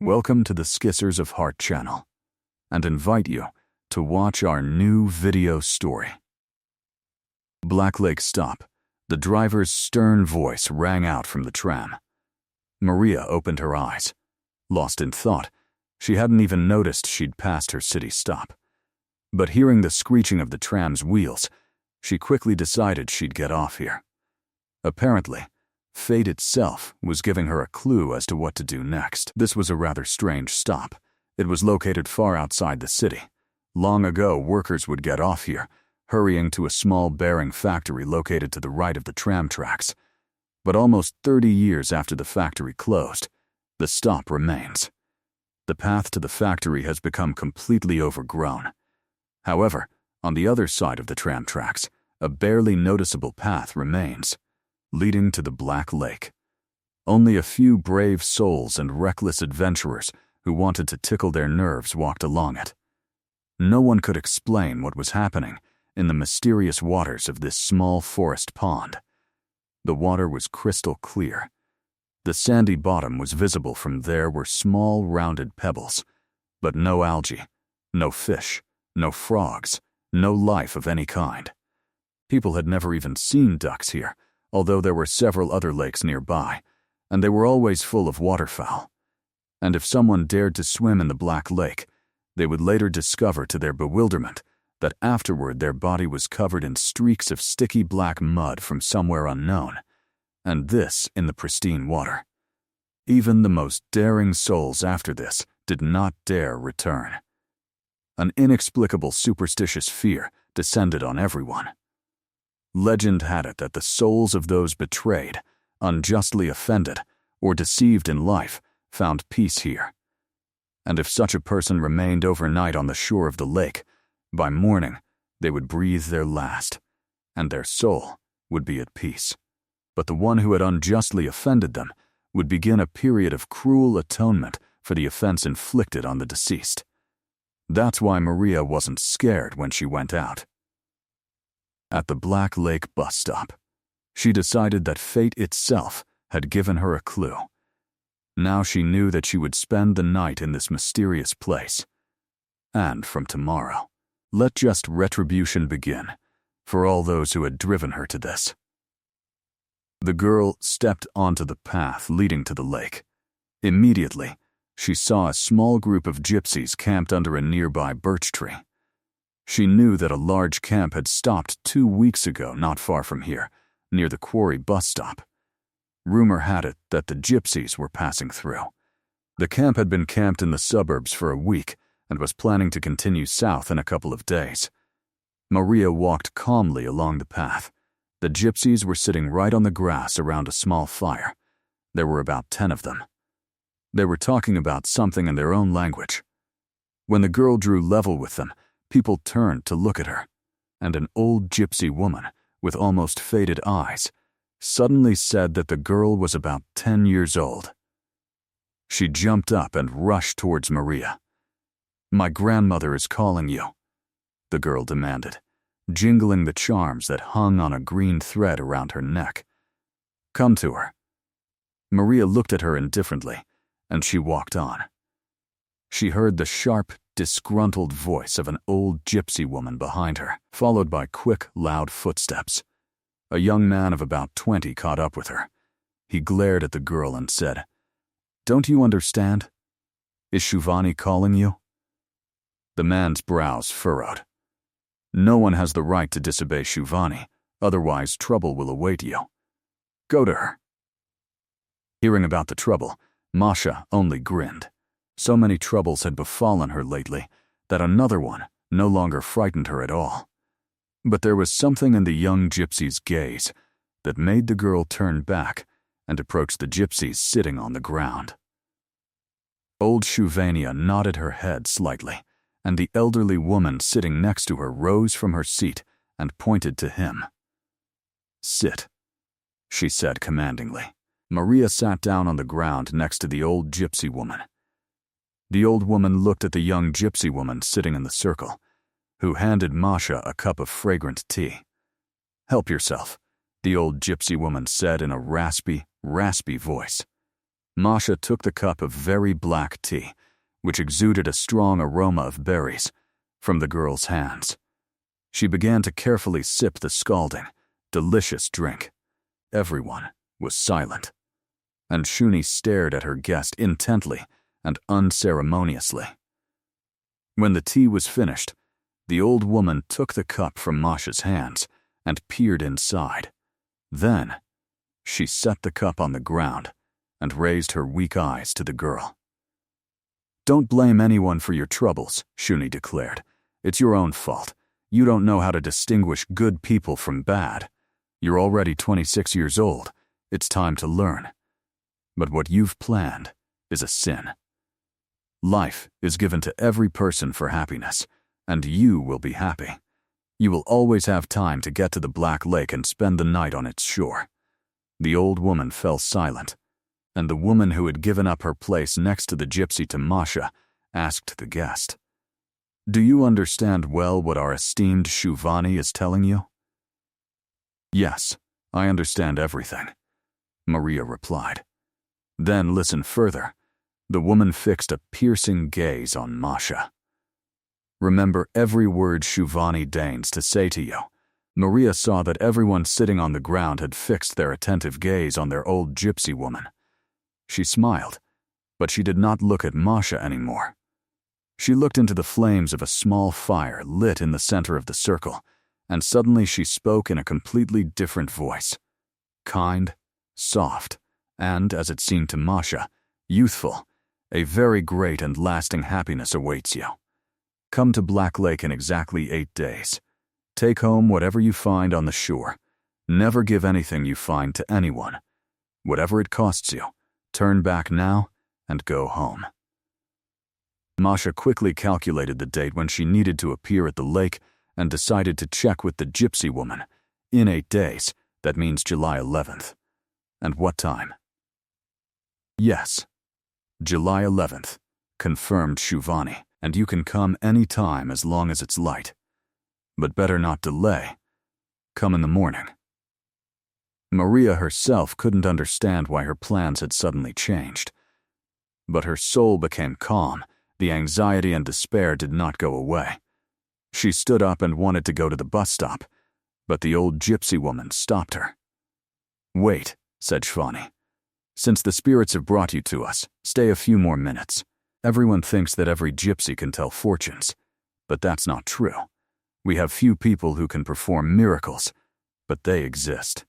Welcome to the Skissers of Heart channel, and invite you to watch our new video story. Black Lake Stop. The driver's stern voice rang out from the tram. Maria opened her eyes. Lost in thought, she hadn't even noticed she'd passed her city stop. But hearing the screeching of the tram's wheels, she quickly decided she'd get off here. Apparently, fate itself was giving her a clue as to what to do next. This was a rather strange stop. It was located far outside the city. Long ago, workers would get off here, hurrying to a small bearing factory located to the right of the tram tracks. But almost 30 years after the factory closed, the stop remains. The path to the factory has become completely overgrown. However, on the other side of the tram tracks, a barely noticeable path remains, leading to the Black Lake. Only a few brave souls and reckless adventurers who wanted to tickle their nerves walked along it. No one could explain what was happening in the mysterious waters of this small forest pond. The water was crystal clear. The sandy bottom was visible from there were small rounded pebbles, but no algae, no fish, no frogs, no life of any kind. People had never even seen ducks here, although there were several other lakes nearby, and they were always full of waterfowl. And if someone dared to swim in the Black Lake, they would later discover to their bewilderment that afterward their body was covered in streaks of sticky black mud from somewhere unknown, and this in the pristine water. Even the most daring souls after this did not dare return. An inexplicable superstitious fear descended on everyone. Legend had it that the souls of those betrayed, unjustly offended, or deceived in life found peace here. And if such a person remained overnight on the shore of the lake, by morning they would breathe their last, and their soul would be at peace. But the one who had unjustly offended them would begin a period of cruel atonement for the offense inflicted on the deceased. That's why Maria wasn't scared when she went out. At the Black Lake bus stop, she decided that fate itself had given her a clue. Now she knew that she would spend the night in this mysterious place. And from tomorrow, let just retribution begin for all those who had driven her to this. The girl stepped onto the path leading to the lake. Immediately, she saw a small group of gypsies camped under a nearby birch tree. She knew that a large camp had stopped 2 weeks ago not far from here, near the quarry bus stop. Rumor had it that the gypsies were passing through. The camp had been camped in the suburbs for a week and was planning to continue south in a couple of days. Maria walked calmly along the path. The gypsies were sitting right on the grass around a small fire. There were about 10 of them. They were talking about something in their own language. When the girl drew level with them, people turned to look at her, and an old gypsy woman, with almost faded eyes, suddenly said that the girl was about 10 years old. She jumped up and rushed towards Maria. "My grandmother is calling you," the girl demanded, jingling the charms that hung on a green thread around her neck. "Come to her." Maria looked at her indifferently, and she walked on. She heard the sharp, disgruntled voice of an old gypsy woman behind her, followed by quick, loud footsteps. A young man of about 20 caught up with her. He glared at the girl and said, "Don't you understand? Is Shivani calling you?" The man's brows furrowed. "No one has the right to disobey Shivani, otherwise trouble will await you. Go to her." Hearing about the trouble, Masha only grinned. So many troubles had befallen her lately that another one no longer frightened her at all. But there was something in the young gypsy's gaze that made the girl turn back and approach the gypsies sitting on the ground. Old Shuvania nodded her head slightly, and the elderly woman sitting next to her rose from her seat and pointed to him. "Sit," she said commandingly. Maria sat down on the ground next to the old gypsy woman. The old woman looked at the young gypsy woman sitting in the circle, who handed Masha a cup of fragrant tea. "Help yourself," the old gypsy woman said in a raspy voice. Masha took the cup of very black tea, which exuded a strong aroma of berries, from the girl's hands. She began to carefully sip the scalding, delicious drink. Everyone was silent, and Shuni stared at her guest intently and unceremoniously. When the tea was finished, the old woman took the cup from Masha's hands and peered inside. Then, she set the cup on the ground and raised her weak eyes to the girl. "Don't blame anyone for your troubles," Shuni declared. "It's your own fault. You don't know how to distinguish good people from bad. You're already 26 years old. It's time to learn. But what you've planned is a sin. Life is given to every person for happiness, and you will be happy. You will always have time to get to the Black Lake and spend the night on its shore." The old woman fell silent, and the woman who had given up her place next to the gypsy to Masha asked the guest, "Do you understand well what our esteemed Shuvani is telling you?" "Yes, I understand everything," Maria replied. "Then listen further." The woman fixed a piercing gaze on Masha. "Remember every word Shuvani deigns to say to you." Maria saw that everyone sitting on the ground had fixed their attentive gaze on their old gypsy woman. She smiled, but she did not look at Masha anymore. She looked into the flames of a small fire lit in the center of the circle, and suddenly she spoke in a completely different voice. Kind, soft, and, as it seemed to Masha, youthful. "A very great and lasting happiness awaits you. Come to Black Lake in exactly 8 days. Take home whatever you find on the shore. Never give anything you find to anyone. Whatever it costs you, turn back now and go home." Masha quickly calculated the date when she needed to appear at the lake and decided to check with the gypsy woman. In 8 days, that means July 11th. And what time? "Yes, July 11th, confirmed Shuvani, and you can come any time as long as it's light. But better not delay. Come in the morning." Maria herself couldn't understand why her plans had suddenly changed. But her soul became calm. The anxiety and despair did not go away. She stood up and wanted to go to the bus stop, but the old gypsy woman stopped her. "Wait," said Shuvani. "Since the spirits have brought you to us, stay a few more minutes. Everyone thinks that every gypsy can tell fortunes, but that's not true. We have few people who can perform miracles, but they exist.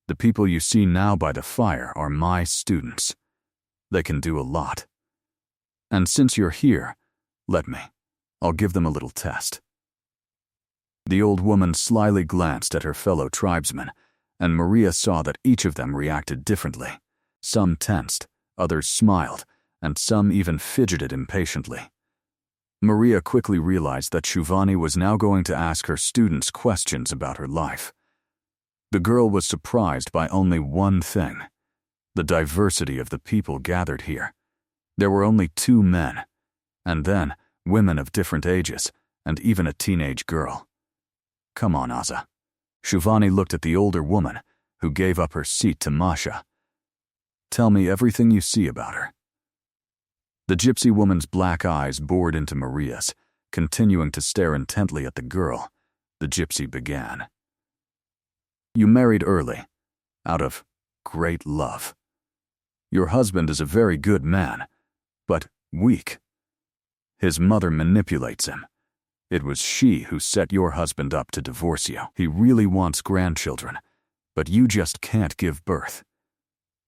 The people you see now by the fire are my students. They can do a lot. And since you're here, I'll give them a little test." The old woman slyly glanced at her fellow tribesmen, and Maria saw that each of them reacted differently. Some tensed, others smiled, and some even fidgeted impatiently. Maria quickly realized that Shuvani was now going to ask her students questions about her life. The girl was surprised by only one thing: the diversity of the people gathered here. There were only 2 men, and then women of different ages, and even a teenage girl. "Come on, Aza." Shuvani looked at the older woman, who gave up her seat to Masha. "Tell me everything you see about her." The gypsy woman's black eyes bored into Maria's. Continuing to stare intently at the girl, the gypsy began. "You married early, out of great love. Your husband is a very good man, but weak. His mother manipulates him. It was she who set your husband up to divorce you. He really wants grandchildren, but you just can't give birth.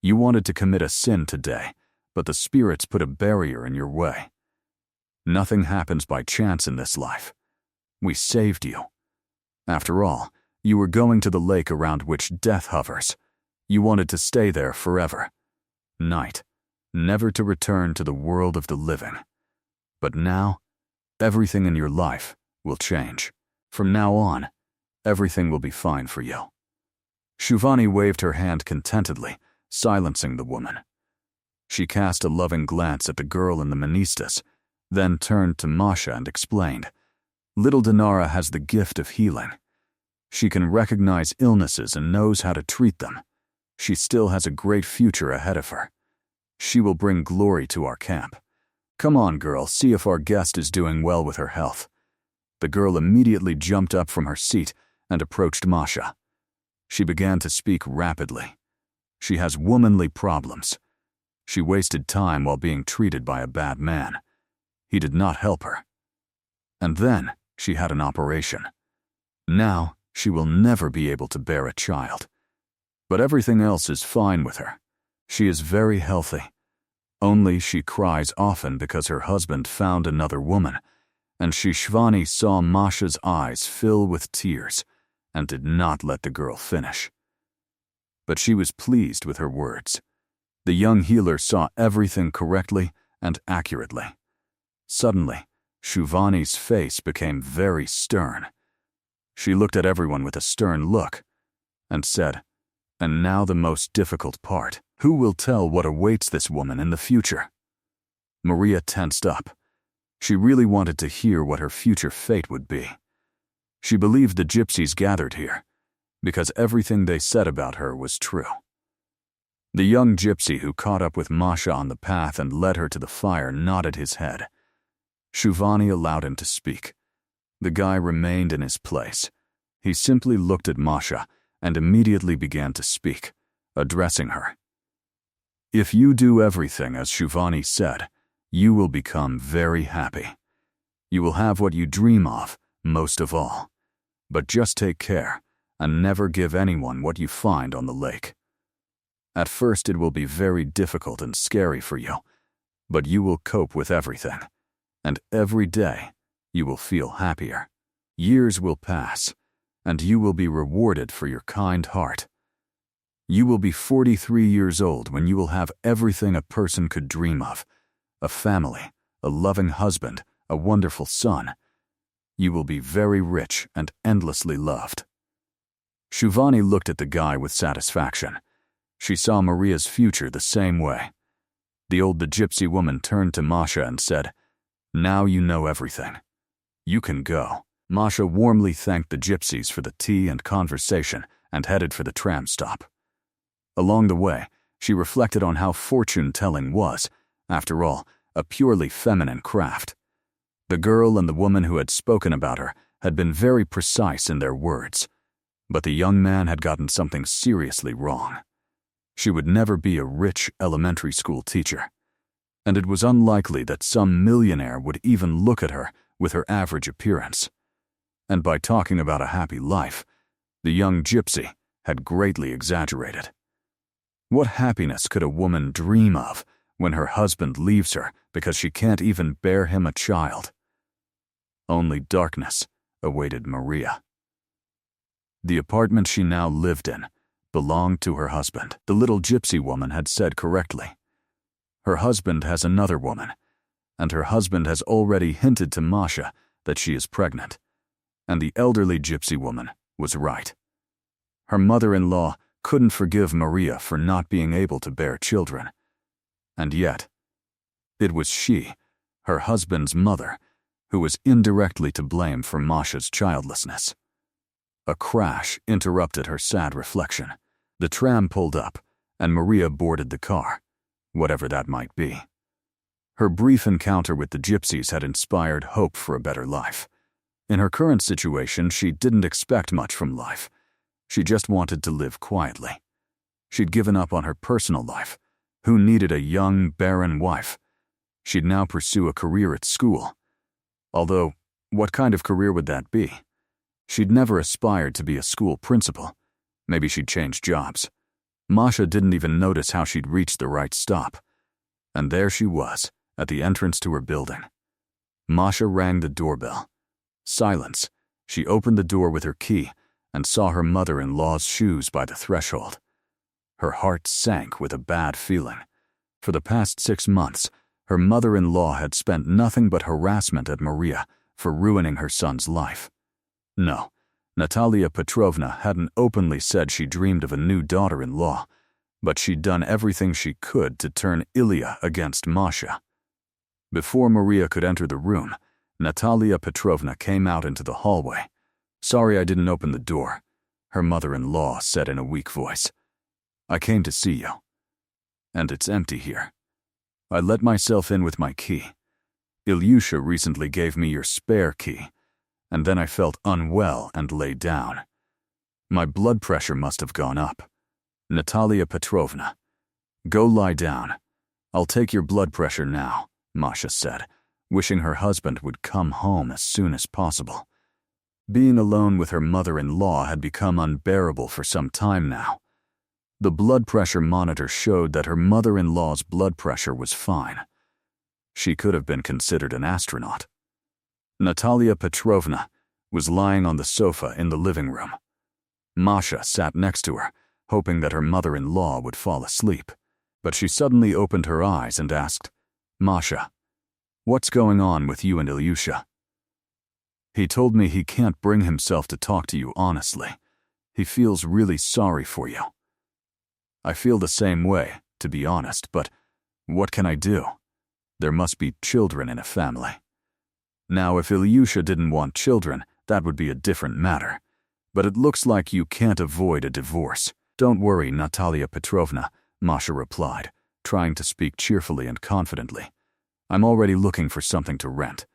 You wanted to commit a sin today, but the spirits put a barrier in your way. Nothing happens by chance in this life. We saved you. After all, you were going to the lake around which death hovers. You wanted to stay there forever. Night, never to return to the world of the living. But now, everything in your life will change. From now on, everything will be fine for you." Shuvani waved her hand contentedly, silencing the woman. She cast a loving glance at the girl in the manistas, then turned to Masha and explained, "Little Dinara has the gift of healing. She can recognize illnesses and knows how to treat them. She still has a great future ahead of her. She will bring glory to our camp. Come on, girl, see if our guest is doing well with her health." The girl immediately jumped up from her seat and approached Masha. She began to speak rapidly. She has womanly problems. She wasted time while being treated by a bad man. He did not help her. And then she had an operation. Now she will never be able to bear a child. But everything else is fine with her. She is very healthy. Only she cries often because her husband found another woman, and Shivani saw Masha's eyes fill with tears and did not let the girl finish. But she was pleased with her words. The young healer saw everything correctly and accurately. Suddenly, Shivani's face became very stern. She looked at everyone with a stern look and said, "And now the most difficult part. Who will tell what awaits this woman in the future?" Maria tensed up. She really wanted to hear what her future fate would be. She believed the gypsies gathered here, because everything they said about her was true. The young gypsy who caught up with Masha on the path and led her to the fire nodded his head. Shivani allowed him to speak. The guy remained in his place. He simply looked at Masha and immediately began to speak, addressing her. "If you do everything as Shivani said, you will become very happy. You will have what you dream of, most of all. But just take care and never give anyone what you find on the lake. At first it will be very difficult and scary for you, but you will cope with everything, and every day you will feel happier. Years will pass, and you will be rewarded for your kind heart. You will be 43 years old when you will have everything a person could dream of: a family, a loving husband, a wonderful son. You will be very rich and endlessly loved." Shivani looked at the guy with satisfaction. She saw Maria's future the same way. The gypsy woman turned to Masha and said, "Now you know everything. You can go." Masha warmly thanked the gypsies for the tea and conversation and headed for the tram stop. Along the way, she reflected on how fortune-telling was, after all, a purely feminine craft. The girl and the woman who had spoken about her had been very precise in their words, but the young man had gotten something seriously wrong. She would never be a rich elementary school teacher, and it was unlikely that some millionaire would even look at her with her average appearance. And by talking about a happy life, the young gypsy had greatly exaggerated. What happiness could a woman dream of when her husband leaves her because she can't even bear him a child? Only darkness awaited Maria. The apartment she now lived in belonged to her husband. The little gypsy woman had said correctly. Her husband has another woman, and her husband has already hinted to Masha that she is pregnant. And the elderly gypsy woman was right. Her mother-in-law couldn't forgive Maria for not being able to bear children. And yet, it was she, her husband's mother, who was indirectly to blame for Masha's childlessness. A crash interrupted her sad reflection. The tram pulled up, and Maria boarded the car, whatever that might be. Her brief encounter with the gypsies had inspired hope for a better life. In her current situation, she didn't expect much from life. She just wanted to live quietly. She'd given up on her personal life. Who needed a young, barren wife? She'd now pursue a career at school. Although, what kind of career would that be? She'd never aspired to be a school principal. Maybe she'd change jobs. Masha didn't even notice how she'd reached the right stop. And there she was, at the entrance to her building. Masha rang the doorbell. Silence. She opened the door with her key and saw her mother-in-law's shoes by the threshold. Her heart sank with a bad feeling. For the past 6 months, her mother-in-law had spent nothing but harassment at Maria for ruining her son's life. No, Natalia Petrovna hadn't openly said she dreamed of a new daughter-in-law, but she'd done everything she could to turn Ilya against Masha. Before Maria could enter the room, Natalia Petrovna came out into the hallway. "Sorry I didn't open the door," her mother-in-law said in a weak voice. "I came to see you. And it's empty here." I let myself in with my key. Ilyusha recently gave me your spare key, and then I felt unwell and lay down. My blood pressure must have gone up. Natalia Petrovna, go lie down. I'll take your blood pressure now, Masha said, wishing her husband would come home as soon as possible. Being alone with her mother-in-law had become unbearable for some time now. The blood pressure monitor showed that her mother-in-law's blood pressure was fine. She could have been considered an astronaut. Natalia Petrovna was lying on the sofa in the living room. Masha sat next to her, hoping that her mother-in-law would fall asleep. But she suddenly opened her eyes and asked, "Masha, what's going on with you and Ilyusha?" "He told me he can't bring himself to talk to you honestly. He feels really sorry for you." "I feel the same way, to be honest, but what can I do? There must be children in a family. Now, if Ilyusha didn't want children, that would be a different matter. But it looks like you can't avoid a divorce." "Don't worry, Natalia Petrovna," Masha replied, trying to speak cheerfully and confidently. "I'm already looking for something to rent.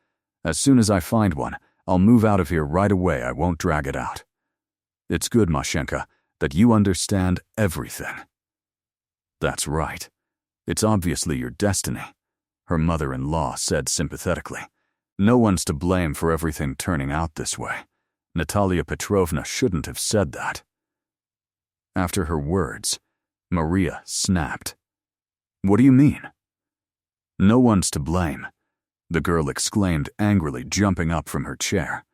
As soon as I find one, I'll move out of here right away. I won't drag it out." "It's good, Mashenka, that you understand everything." "That's right. It's obviously your destiny," her mother-in-law said sympathetically. "No one's to blame for everything turning out this way. Natalia Petrovna shouldn't have said that." After her words, Maria snapped. "What do you mean?" "No one's to blame," the girl exclaimed angrily, jumping up from her chair.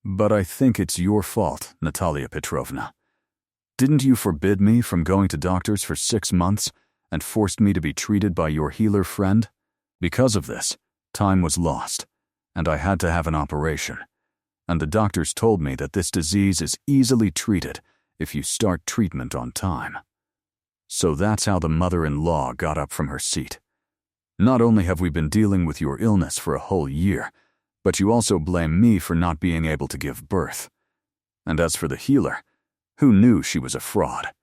"But I think it's your fault, Natalia Petrovna. Didn't you forbid me from going to doctors for 6 months and forced me to be treated by your healer friend? Because of this, time was lost, and I had to have an operation. And the doctors told me that this disease is easily treated if you start treatment on time." So that's how the mother-in-law got up from her seat. "Not only have we been dealing with your illness for a whole year, but you also blame me for not being able to give birth. And as for the healer, who knew she was a fraud?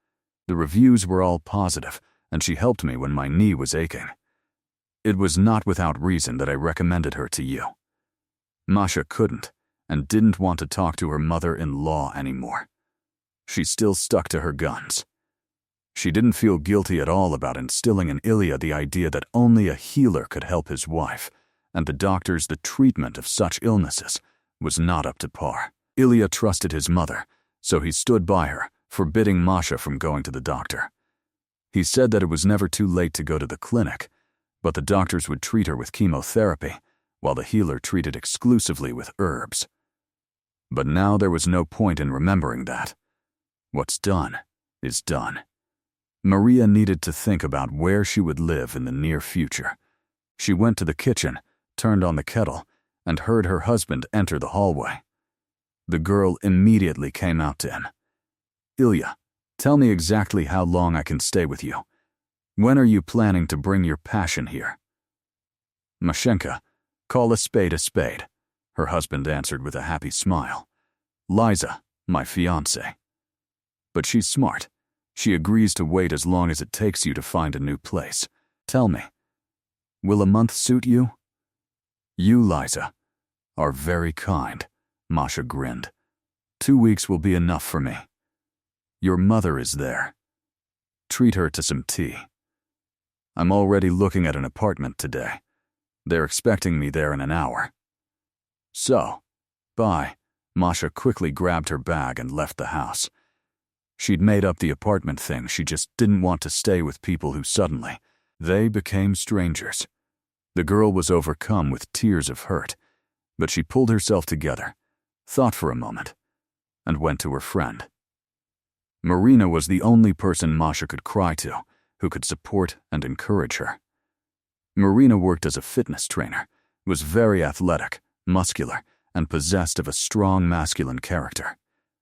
The reviews were all positive, and she helped me when my knee was aching. It was not without reason that I recommended her to you." Masha couldn't and didn't want to talk to her mother-in-law anymore. She still stuck to her guns. She didn't feel guilty at all about instilling in Ilya the idea that only a healer could help his wife, and the doctors' treatment of such illnesses was not up to par. Ilya trusted his mother, so he stood by her, forbidding Masha from going to the doctor. He said that it was never too late to go to the clinic, but the doctors would treat her with chemotherapy, while the healer treated exclusively with herbs. But now there was no point in remembering that. What's done is done. Maria needed to think about where she would live in the near future. She went to the kitchen, turned on the kettle, and heard her husband enter the hallway. The girl immediately came out to him. "Ilya, tell me exactly how long I can stay with you. When are you planning to bring your passion here?" "Mashenka, call a spade," her husband answered with a happy smile. "Liza, my fiancée. But she's smart. She agrees to wait as long as it takes you to find a new place. Tell me, will a month suit you?" "You, Liza, are very kind," Masha grinned. 2 weeks will be enough for me. Your mother is there. Treat her to some tea. I'm already looking at an apartment today. They're expecting me there in an hour." "So, bye." Masha quickly grabbed her bag and left the house. She'd made up the apartment thing. She just didn't want to stay with people who suddenly, they became strangers. The girl was overcome with tears of hurt, but she pulled herself together, thought for a moment, and went to her friend. Marina was the only person Masha could cry to, who could support and encourage her. Marina worked as a fitness trainer, was very athletic, muscular, and possessed of a strong masculine character.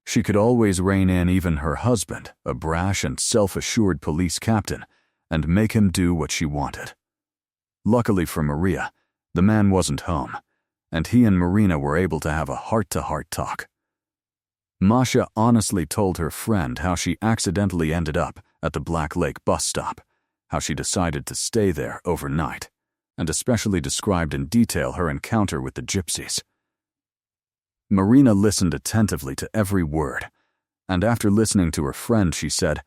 She could always rein in even her husband, a brash and self-assured police captain, and make him do what she wanted. Luckily for Maria, the man wasn't home, and he and Marina were able to have a heart-to-heart talk. Masha honestly told her friend how she accidentally ended up at the Black Lake bus stop, how she decided to stay there overnight, and especially described in detail her encounter with the gypsies. Marina listened attentively to every word, and after listening to her friend, she said,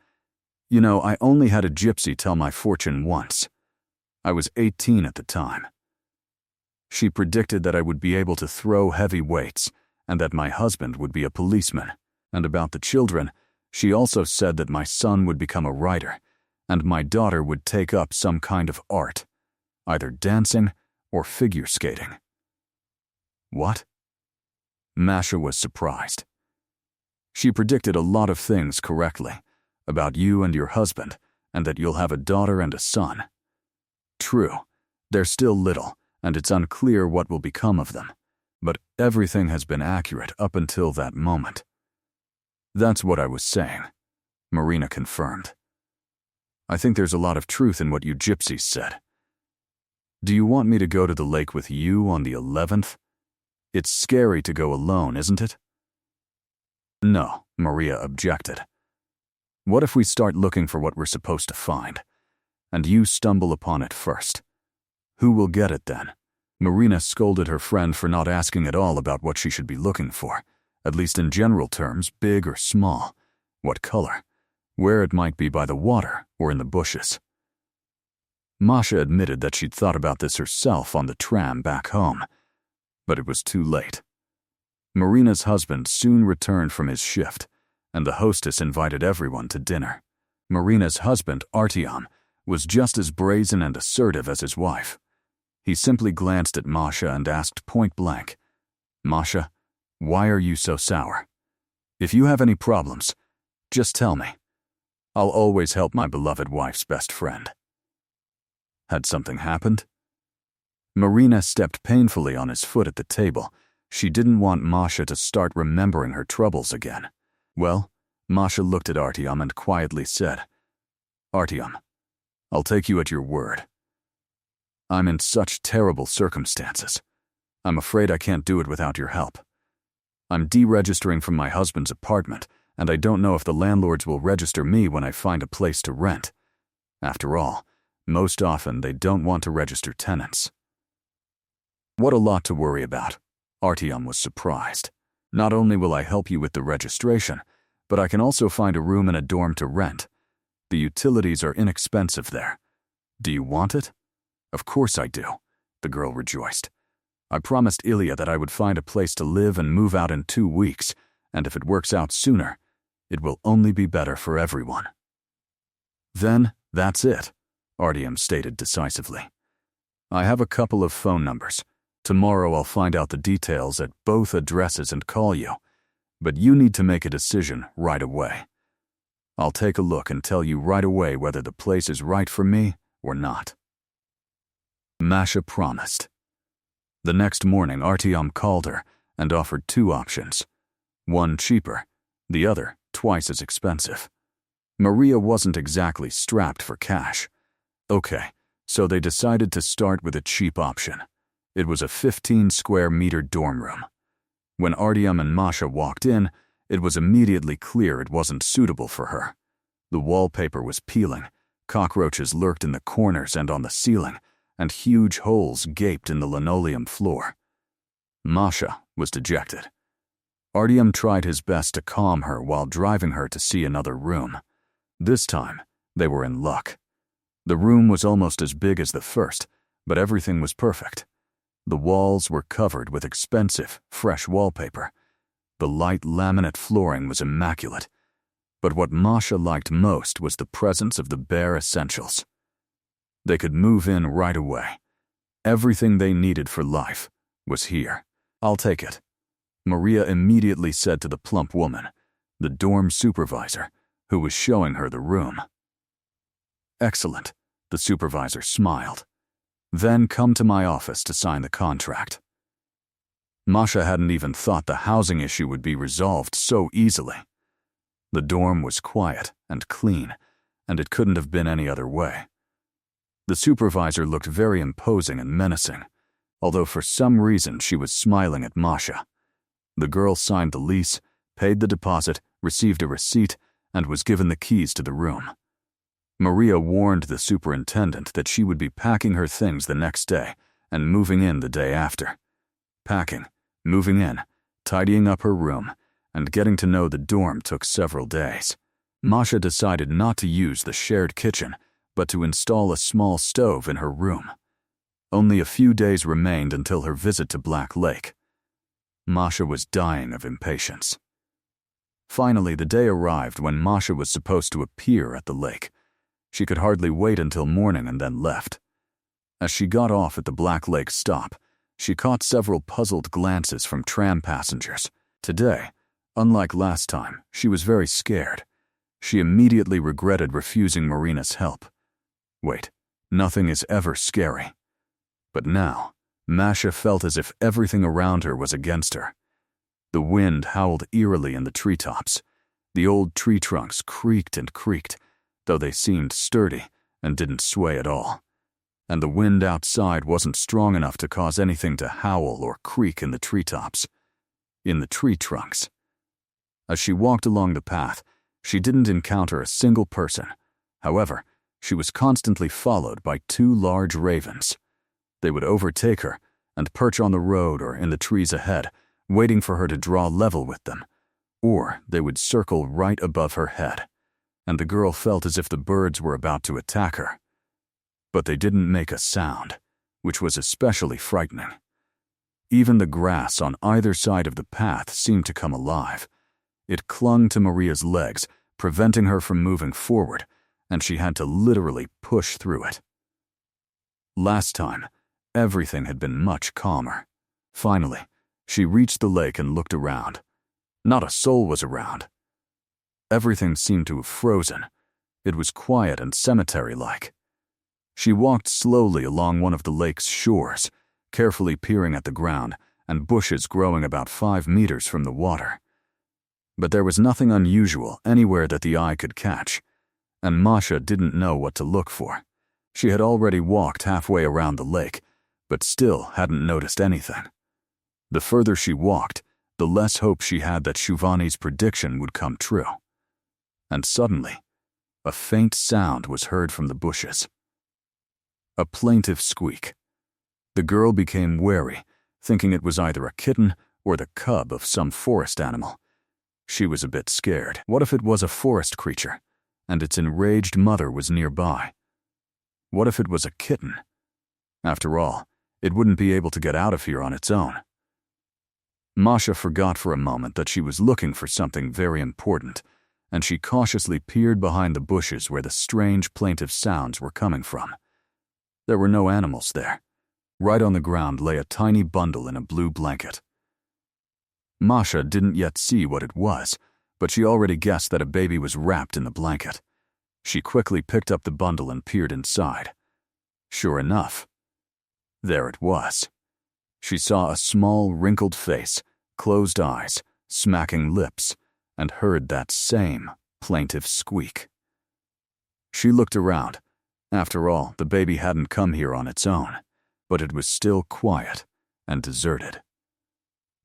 "You know, I only had a gypsy tell my fortune once. I was 18 at the time. She predicted that I would be able to throw heavy weights and that my husband would be a policeman. And about the children, she also said that my son would become a writer and my daughter would take up some kind of art, either dancing or figure skating." What? Masha was surprised. She predicted a lot of things correctly, about you and your husband, and that you'll have a daughter and a son. True, they're still little, and it's unclear what will become of them, but everything has been accurate up until that moment. That's what I was saying, Marina confirmed. I think there's a lot of truth in what you gypsies said. Do you want me to go to the lake with you on the 11th? It's scary to go alone, isn't it? No, Maria objected. What if we start looking for what we're supposed to find, and you stumble upon it first? Who will get it then? Marina scolded her friend for not asking at all about what she should be looking for, at least in general terms, big or small, what color, where it might be by the water or in the bushes. Masha admitted that she'd thought about this herself on the tram back home, but it was too late. Marina's husband soon returned from his shift, and the hostess invited everyone to dinner. Marina's husband, Artyom, was just as brazen and assertive as his wife. He simply glanced at Masha and asked point blank, "Masha, why are you so sour? If you have any problems, just tell me. I'll always help my beloved wife's best friend." Had something happened? Marina stepped painfully on his foot at the table. She didn't want Masha to start remembering her troubles again. Well, Masha looked at Artyom and quietly said, "Artyom, I'll take you at your word. I'm in such terrible circumstances. I'm afraid I can't do it without your help. I'm deregistering from my husband's apartment, and I don't know if the landlords will register me when I find a place to rent. After all, most often they don't want to register tenants." What a lot to worry about. Artyom was surprised. Not only will I help you with the registration, but I can also find a room in a dorm to rent. The utilities are inexpensive there. Do you want it? Of course I do, the girl rejoiced. I promised Ilya that I would find a place to live and move out in 2 weeks, and if it works out sooner, it will only be better for everyone. Then, that's it, Artyom stated decisively. I have a couple of phone numbers. Tomorrow I'll find out the details at both addresses and call you, but you need to make a decision right away. I'll take a look and tell you right away whether the place is right for me or not. Masha promised. The next morning, Artyom called her and offered 2 options. One cheaper, the other twice as expensive. Maria wasn't exactly strapped for cash. Okay, so they decided to start with a cheap option. It was a 15-square-meter dorm room. When Artyom and Masha walked in, it was immediately clear it wasn't suitable for her. The wallpaper was peeling, cockroaches lurked in the corners and on the ceiling, and huge holes gaped in the linoleum floor. Masha was dejected. Artyom tried his best to calm her while driving her to see another room. This time, they were in luck. The room was almost as big as the first, but everything was perfect. The walls were covered with expensive, fresh wallpaper. The light laminate flooring was immaculate. But what Masha liked most was the presence of the bare essentials. They could move in right away. Everything they needed for life was here. I'll take it, Maria immediately said to the plump woman, the dorm supervisor, who was showing her the room. Excellent, the supervisor smiled. Then come to my office to sign the contract. Masha hadn't even thought the housing issue would be resolved so easily. The dorm was quiet and clean, and it couldn't have been any other way. The supervisor looked very imposing and menacing, although for some reason she was smiling at Masha. The girl signed the lease, paid the deposit, received a receipt, and was given the keys to the room. Maria warned the superintendent that she would be packing her things the next day and moving in the day after. Packing, moving in, tidying up her room, and getting to know the dorm took several days. Masha decided not to use the shared kitchen, but to install a small stove in her room. Only a few days remained until her visit to Black Lake. Masha was dying of impatience. Finally, the day arrived when Masha was supposed to appear at the lake. She could hardly wait until morning and then left. As she got off at the Black Lake stop, she caught several puzzled glances from tram passengers. Today, unlike last time, she was very scared. She immediately regretted refusing Marina's help. Wait, nothing is ever scary. But now, Masha felt as if everything around her was against her. The wind howled eerily in the treetops. The old tree trunks creaked and creaked, though they seemed sturdy and didn't sway at all. And the wind outside wasn't strong enough to cause anything to howl or creak in the treetops. In the tree trunks. As she walked along the path, she didn't encounter a single person. However, she was constantly followed by 2 large ravens. They would overtake her and perch on the road or in the trees ahead, waiting for her to draw level with them, or they would circle right above her head, and the girl felt as if the birds were about to attack her. But they didn't make a sound, which was especially frightening. Even the grass on either side of the path seemed to come alive. It clung to Maria's legs, preventing her from moving forward, and she had to literally push through it. Last time, everything had been much calmer. Finally, she reached the lake and looked around. Not a soul was around. Everything seemed to have frozen. It was quiet and cemetery-like. She walked slowly along one of the lake's shores, carefully peering at the ground and bushes growing about 5 meters from the water. But there was nothing unusual anywhere that the eye could catch, and Masha didn't know what to look for. She had already walked halfway around the lake, but still hadn't noticed anything. The further she walked, the less hope she had that Shuvani's prediction would come true. And suddenly, a faint sound was heard from the bushes. A plaintive squeak. The girl became wary, thinking it was either a kitten or the cub of some forest animal. She was a bit scared. What if it was a forest creature, and its enraged mother was nearby? What if it was a kitten? After all, it wouldn't be able to get out of here on its own. Masha forgot for a moment that she was looking for something very important, and she cautiously peered behind the bushes where the strange plaintive sounds were coming from. There were no animals there. Right on the ground lay a tiny bundle in a blue blanket. Masha didn't yet see what it was, but she already guessed that a baby was wrapped in the blanket. She quickly picked up the bundle and peered inside. Sure enough, there it was. She saw a small, wrinkled face, closed eyes, smacking lips, and heard that same plaintive squeak. She looked around. After all, the baby hadn't come here on its own, but it was still quiet and deserted.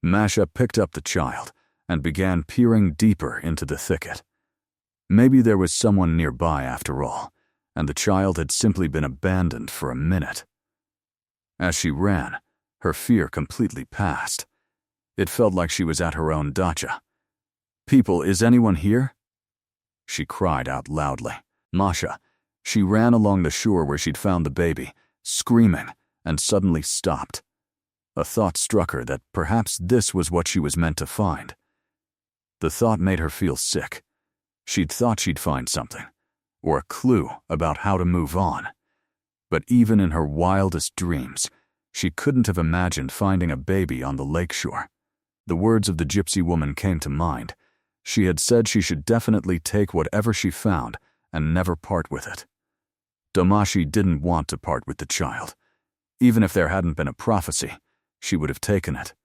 Masha picked up the child and began peering deeper into the thicket. Maybe there was someone nearby after all, and the child had simply been abandoned for a minute. As she ran, her fear completely passed. It felt like she was at her own dacha. "People, is anyone here?" She cried out loudly. Masha. She ran along the shore where she'd found the baby, screaming, and suddenly stopped. A thought struck her that perhaps this was what she was meant to find. The thought made her feel sick. She'd thought she'd find something, or a clue about how to move on. But even in her wildest dreams, she couldn't have imagined finding a baby on the lakeshore. The words of the gypsy woman came to mind. She had said she should definitely take whatever she found and never part with it. Domashi didn't want to part with the child. Even if there hadn't been a prophecy, she would have taken it.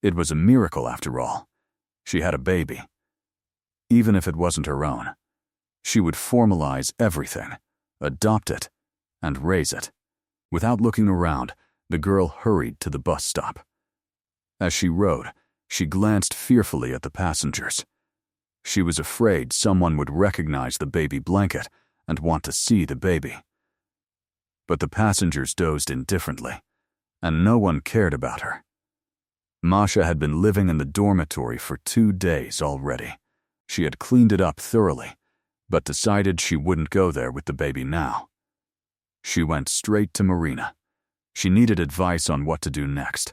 It was a miracle after all. She had a baby. Even if it wasn't her own, she would formalize everything, adopt it, and raise it. Without looking around, the girl hurried to the bus stop. As she rode, she glanced fearfully at the passengers. She was afraid someone would recognize the baby blanket and want to see the baby. But the passengers dozed indifferently, and no one cared about her. Masha had been living in the dormitory for 2 days already. She had cleaned it up thoroughly, but decided she wouldn't go there with the baby now. She went straight to Marina. She needed advice on what to do next.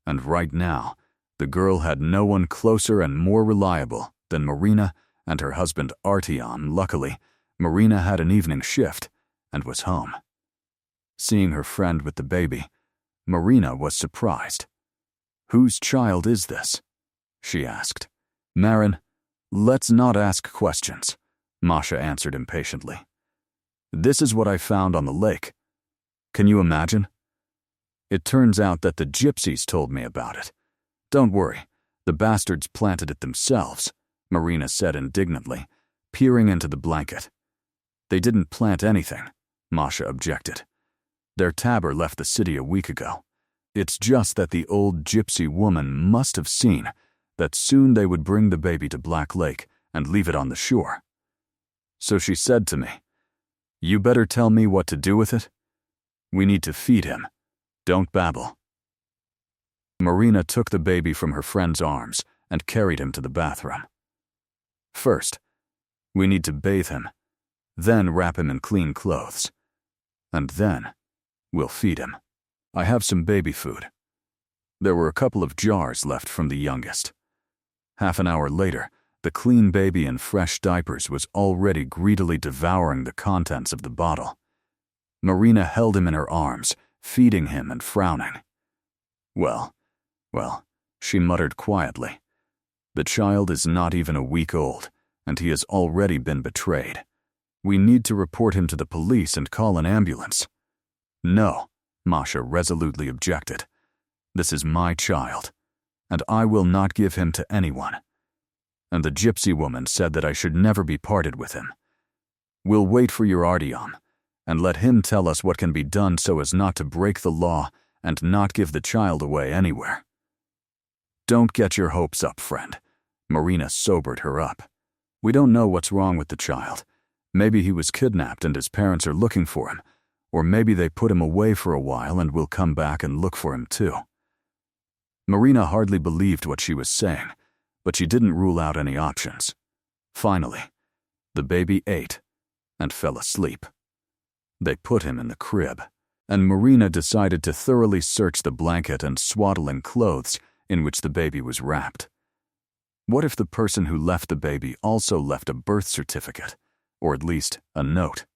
And right now, the girl had no one closer and more reliable than Marina and her husband Artyom. Luckily, Marina had an evening shift and was home. Seeing her friend with the baby, Marina was surprised. "Whose child is this?" she asked. "Marin, let's not ask questions," Masha answered impatiently. "This is what I found on the lake. Can you imagine? It turns out that the gypsies told me about it. Don't worry, the bastards planted it themselves," Marina said indignantly, peering into the blanket. "They didn't plant anything," Masha objected. "Their tabber left the city a week ago. It's just that the old gypsy woman must have seen that soon they would bring the baby to Black Lake and leave it on the shore. So she said to me, 'You better tell me what to do with it. We need to feed him. Don't babble.'" Marina took the baby from her friend's arms and carried him to the bathroom. "First, we need to bathe him, then wrap him in clean clothes, and then we'll feed him. I have some baby food." There were a couple of jars left from the youngest. Half an hour later, the clean baby in fresh diapers was already greedily devouring the contents of the bottle. Marina held him in her arms, feeding him and frowning. Well, she muttered quietly. "The child is not even a week old, and he has already been betrayed. We need to report him to the police and call an ambulance." "No," Masha resolutely objected. "This is my child, and I will not give him to anyone. And the gypsy woman said that I should never be parted with him. We'll wait for your Artyom, and let him tell us what can be done so as not to break the law and not give the child away anywhere." "Don't get your hopes up, friend," Marina sobered her up. "We don't know what's wrong with the child. Maybe he was kidnapped and his parents are looking for him, or maybe they put him away for a while and will come back and look for him too." Marina hardly believed what she was saying, but she didn't rule out any options. Finally, the baby ate and fell asleep. They put him in the crib, and Marina decided to thoroughly search the blanket and swaddling clothes in which the baby was wrapped. What if the person who left the baby also left a birth certificate, or at least a note?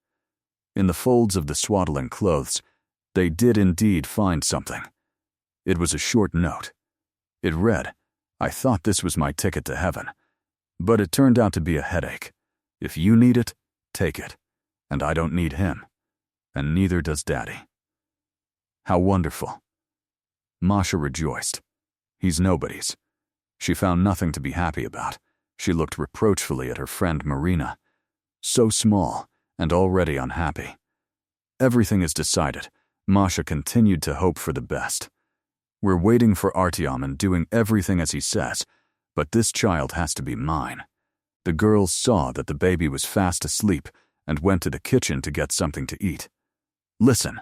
In the folds of the swaddling clothes, they did indeed find something. It was a short note. It read, "I thought this was my ticket to heaven, but it turned out to be a headache. If you need it, take it, and I don't need him, and neither does Daddy." How wonderful. Masha rejoiced. He's nobody's. She found nothing to be happy about. She looked reproachfully at her friend Marina. So small and already unhappy. Everything is decided. Masha continued to hope for the best. "We're waiting for Artyom and doing everything as he says, but this child has to be mine." The girls saw that the baby was fast asleep and went to the kitchen to get something to eat. "Listen,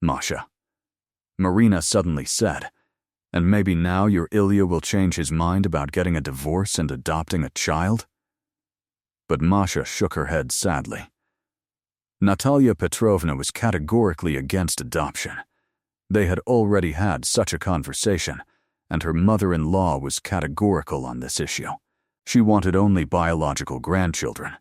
Masha," Marina suddenly said, "and maybe now your Ilya will change his mind about getting a divorce and adopting a child?" But Masha shook her head sadly. Natalia Petrovna was categorically against adoption. They had already had such a conversation, and her mother-in-law was categorical on this issue. She wanted only biological grandchildren.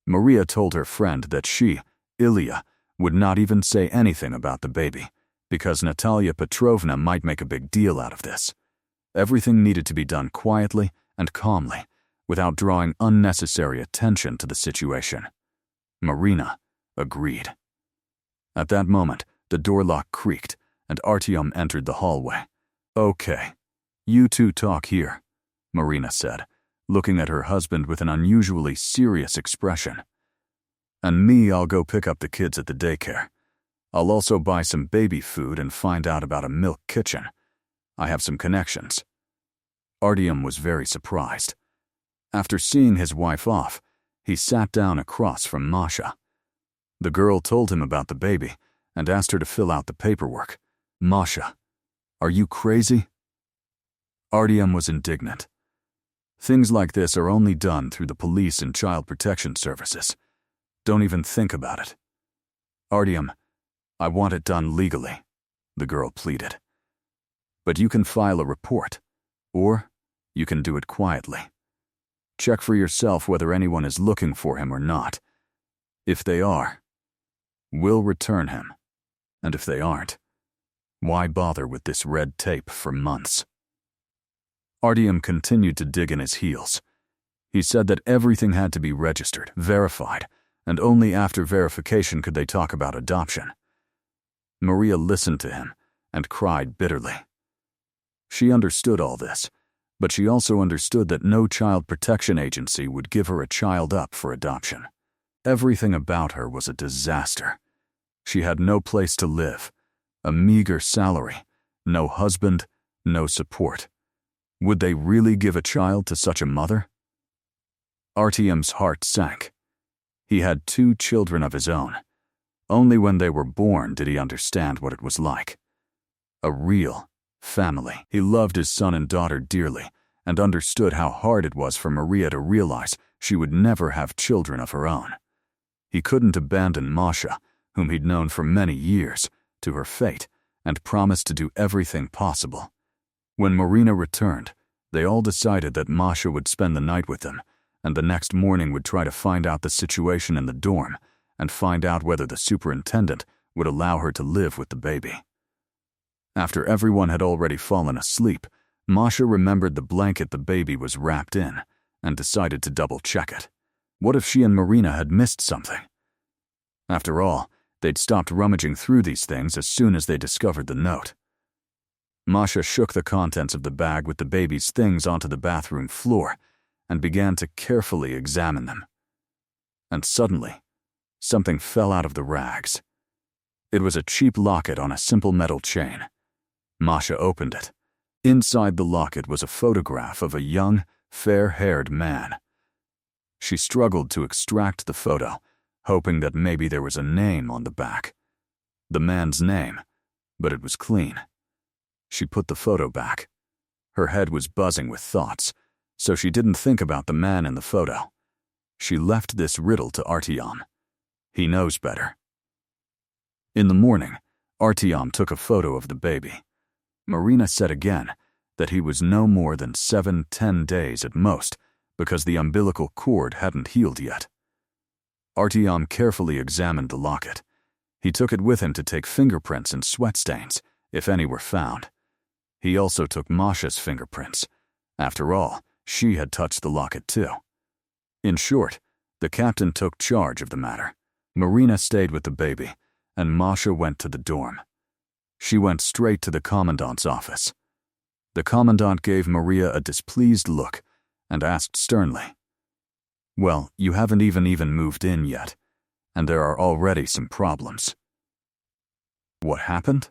Maria told her friend that she, Ilya, would not even say anything about the baby, because Natalia Petrovna might make a big deal out of this. Everything needed to be done quietly and calmly, without drawing unnecessary attention to the situation. Marina agreed. At that moment, the door lock creaked, and Artyom entered the hallway. "Okay, you two talk here," Marina said, looking at her husband with an unusually serious expression. "And me, I'll go pick up the kids at the daycare. I'll also buy some baby food and find out about a milk kitchen. I have some connections." Artyom was very surprised. After seeing his wife off, He sat down across from Masha. The girl told him about the baby and asked her to fill out the paperwork. Masha, are you crazy? Artyom was indignant. Things like this are only done through the police and child protection services. Don't even think about it. Artyom, I want it done legally, the girl pleaded. But you can file a report, or you can do it quietly. Check for yourself whether anyone is looking for him or not. If they are, we'll return him. And if they aren't, why bother with this red tape for months? Artyom continued to dig in his heels. He said that everything had to be registered, verified, and only after verification could they talk about adoption. Maria listened to him and cried bitterly. She understood all this, but she also understood that no child protection agency would give her a child up for adoption. Everything about her was a disaster. She had no place to live, a meager salary, no husband, no support. Would they really give a child to such a mother? Artyom's heart sank. He had 2 children of his own. Only when they were born did he understand what it was like. A real family. He loved his son and daughter dearly and understood how hard it was for Maria to realize she would never have children of her own. He couldn't abandon Masha, whom he'd known for many years, to her fate and promised to do everything possible. When Marina returned, they all decided that Masha would spend the night with them, and the next morning would try to find out the situation in the dorm and find out whether the superintendent would allow her to live with the baby. After everyone had already fallen asleep, Masha remembered the blanket the baby was wrapped in and decided to double-check it. What if she and Marina had missed something? After all, they'd stopped rummaging through these things as soon as they discovered the note. Masha shook the contents of the bag with the baby's things onto the bathroom floor and began to carefully examine them. And suddenly, something fell out of the rags. It was a cheap locket on a simple metal chain. Masha opened it. Inside the locket was a photograph of a young, fair-haired man. She struggled to extract the photo, hoping that maybe there was a name on the back. The man's name, but it was clean. She put the photo back. Her head was buzzing with thoughts, so she didn't think about the man in the photo. She left this riddle to Artyom. He knows better. In the morning, Artyom took a photo of the baby. Marina said again that he was no more than 7-10 days at most because the umbilical cord hadn't healed yet. Artyom carefully examined the locket. He took it with him to take fingerprints and sweat stains, if any were found. He also took Masha's fingerprints. After all, she had touched the locket too. In short, the captain took charge of the matter. Marina stayed with the baby, and Masha went to the dorm. She went straight to the commandant's office. The commandant gave Maria a displeased look and asked sternly, "Well, you haven't even moved in yet, and there are already some problems." What happened?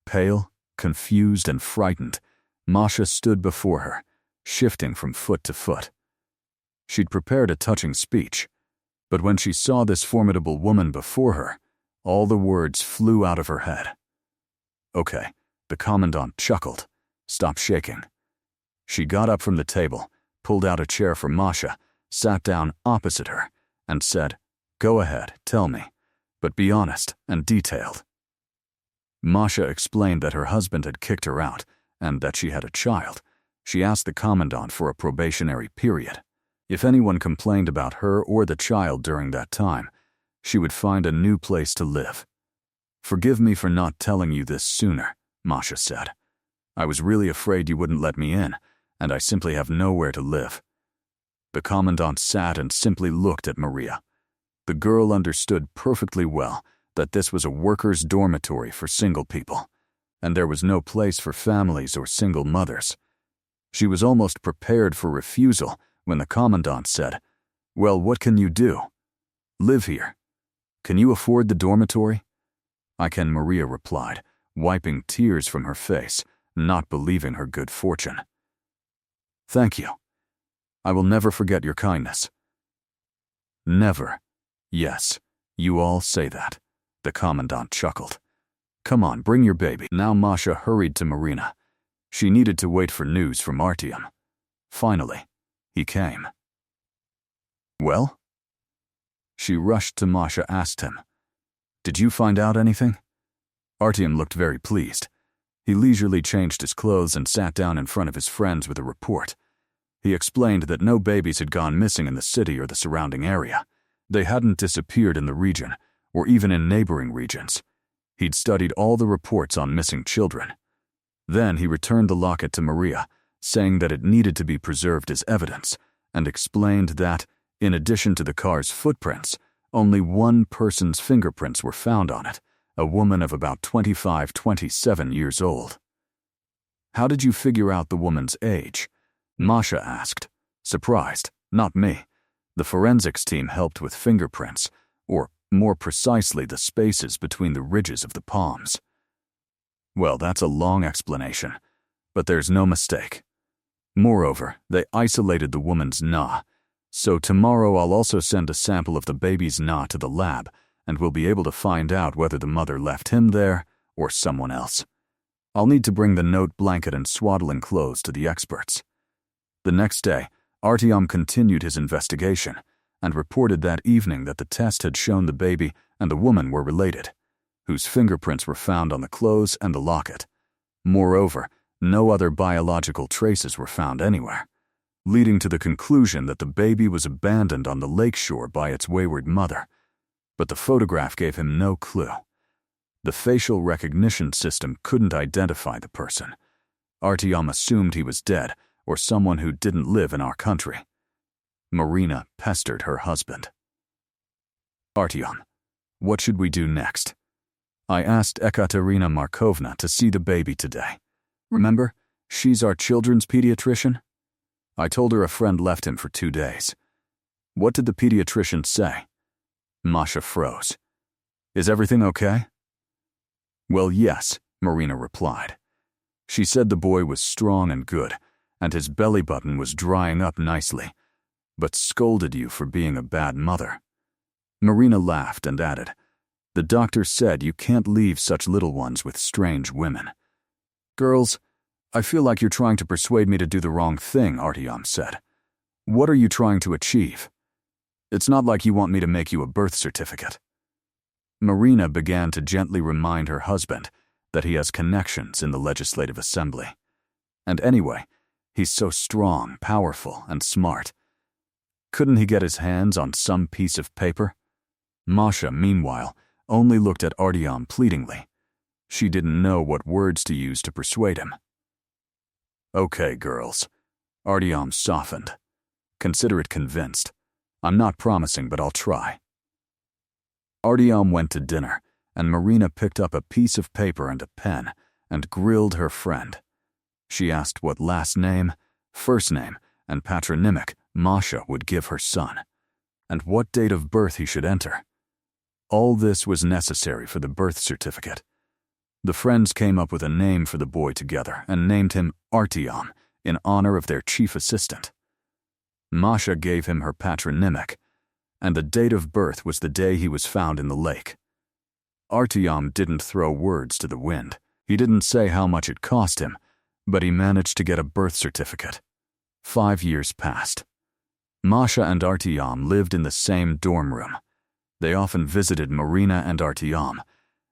Pale, confused, and frightened, Masha stood before her, shifting from foot to foot. She'd prepared a touching speech, but when she saw this formidable woman before her, all the words flew out of her head. "Okay," the commandant chuckled. "Stop shaking." She got up from the table, pulled out a chair for Masha, sat down opposite her, and said, "Go ahead, tell me, but be honest and detailed." Masha explained that her husband had kicked her out and that she had a child. She asked the commandant for a probationary period. If anyone complained about her or the child during that time, she would find a new place to live. "Forgive me for not telling you this sooner," Masha said. "I was really afraid you wouldn't let me in, and I simply have nowhere to live." The commandant sat and simply looked at Maria. The girl understood perfectly well that this was a workers' dormitory for single people, and there was no place for families or single mothers. She was almost prepared for refusal when the commandant said, "Well, what can you do? Live here. Can you afford the dormitory?" "I can," Maria replied, wiping tears from her face, not believing her good fortune. "Thank you. I will never forget your kindness. Never. Yes, you all say that. The commandant chuckled. Come on, bring your baby. Now Masha hurried to Marina. She needed to wait for news from Artyom. Finally, he came. Well? She rushed to Masha, asked him. Did you find out anything? Artyom looked very pleased. He leisurely changed his clothes and sat down in front of his friends with a report. He explained that no babies had gone missing in the city or the surrounding area. They hadn't disappeared in the region, or even in neighboring regions. He'd studied all the reports on missing children. Then he returned the locket to Maria, saying that it needed to be preserved as evidence, and explained that, in addition to the car's footprints, only one person's fingerprints were found on it, a woman of about 27 years old. How did you figure out the woman's age? Masha asked, surprised, not me. The forensics team helped with fingerprints, or more precisely the spaces between the ridges of the palms. Well, that's a long explanation, but there's no mistake. Moreover, they isolated the woman's na, so tomorrow I'll also send a sample of the baby's na to the lab, and we'll be able to find out whether the mother left him there or someone else. I'll need to bring the note blanket and swaddling clothes to the experts. The next day, Artyom continued his investigation and reported that evening that the test had shown the baby and the woman were related, whose fingerprints were found on the clothes and the locket. Moreover, no other biological traces were found anywhere, leading to the conclusion that the baby was abandoned on the lakeshore by its wayward mother. But the photograph gave him no clue. The facial recognition system couldn't identify the person. Artyom assumed he was dead or someone who didn't live in our country. Marina pestered her husband. Artyom, what should we do next? I asked Ekaterina Markovna to see the baby today. Remember, she's our children's pediatrician? I told her a friend left him for 2 days. What did the pediatrician say? Masha froze. Is everything okay? Well, yes, Marina replied. She said the boy was strong and good, and his belly button was drying up nicely, but scolded you for being a bad mother. Marina laughed and added, the doctor said you can't leave such little ones with strange women. Girls, I feel like you're trying to persuade me to do the wrong thing, Artyom said. What are you trying to achieve? It's not like you want me to make you a birth certificate. Marina began to gently remind her husband that he has connections in the Legislative Assembly. And anyway, he's so strong, powerful, and smart. Couldn't he get his hands on some piece of paper? Masha, meanwhile, only looked at Artyom pleadingly. She didn't know what words to use to persuade him. Okay, girls. Artyom softened. Consider it convinced. I'm not promising, but I'll try. Artyom went to dinner, and Marina picked up a piece of paper and a pen and grilled her friend. She asked what last name, first name, and patronymic Masha would give her son, and what date of birth he should enter. All this was necessary for the birth certificate. The friends came up with a name for the boy together and named him Artyom in honor of their chief assistant. Masha gave him her patronymic, and the date of birth was the day he was found in the lake. Artyom didn't throw words to the wind. He didn't say how much it cost him, but he managed to get a birth certificate. 5 years passed. Masha and Artyom lived in the same dorm room. They often visited Marina and Artyom,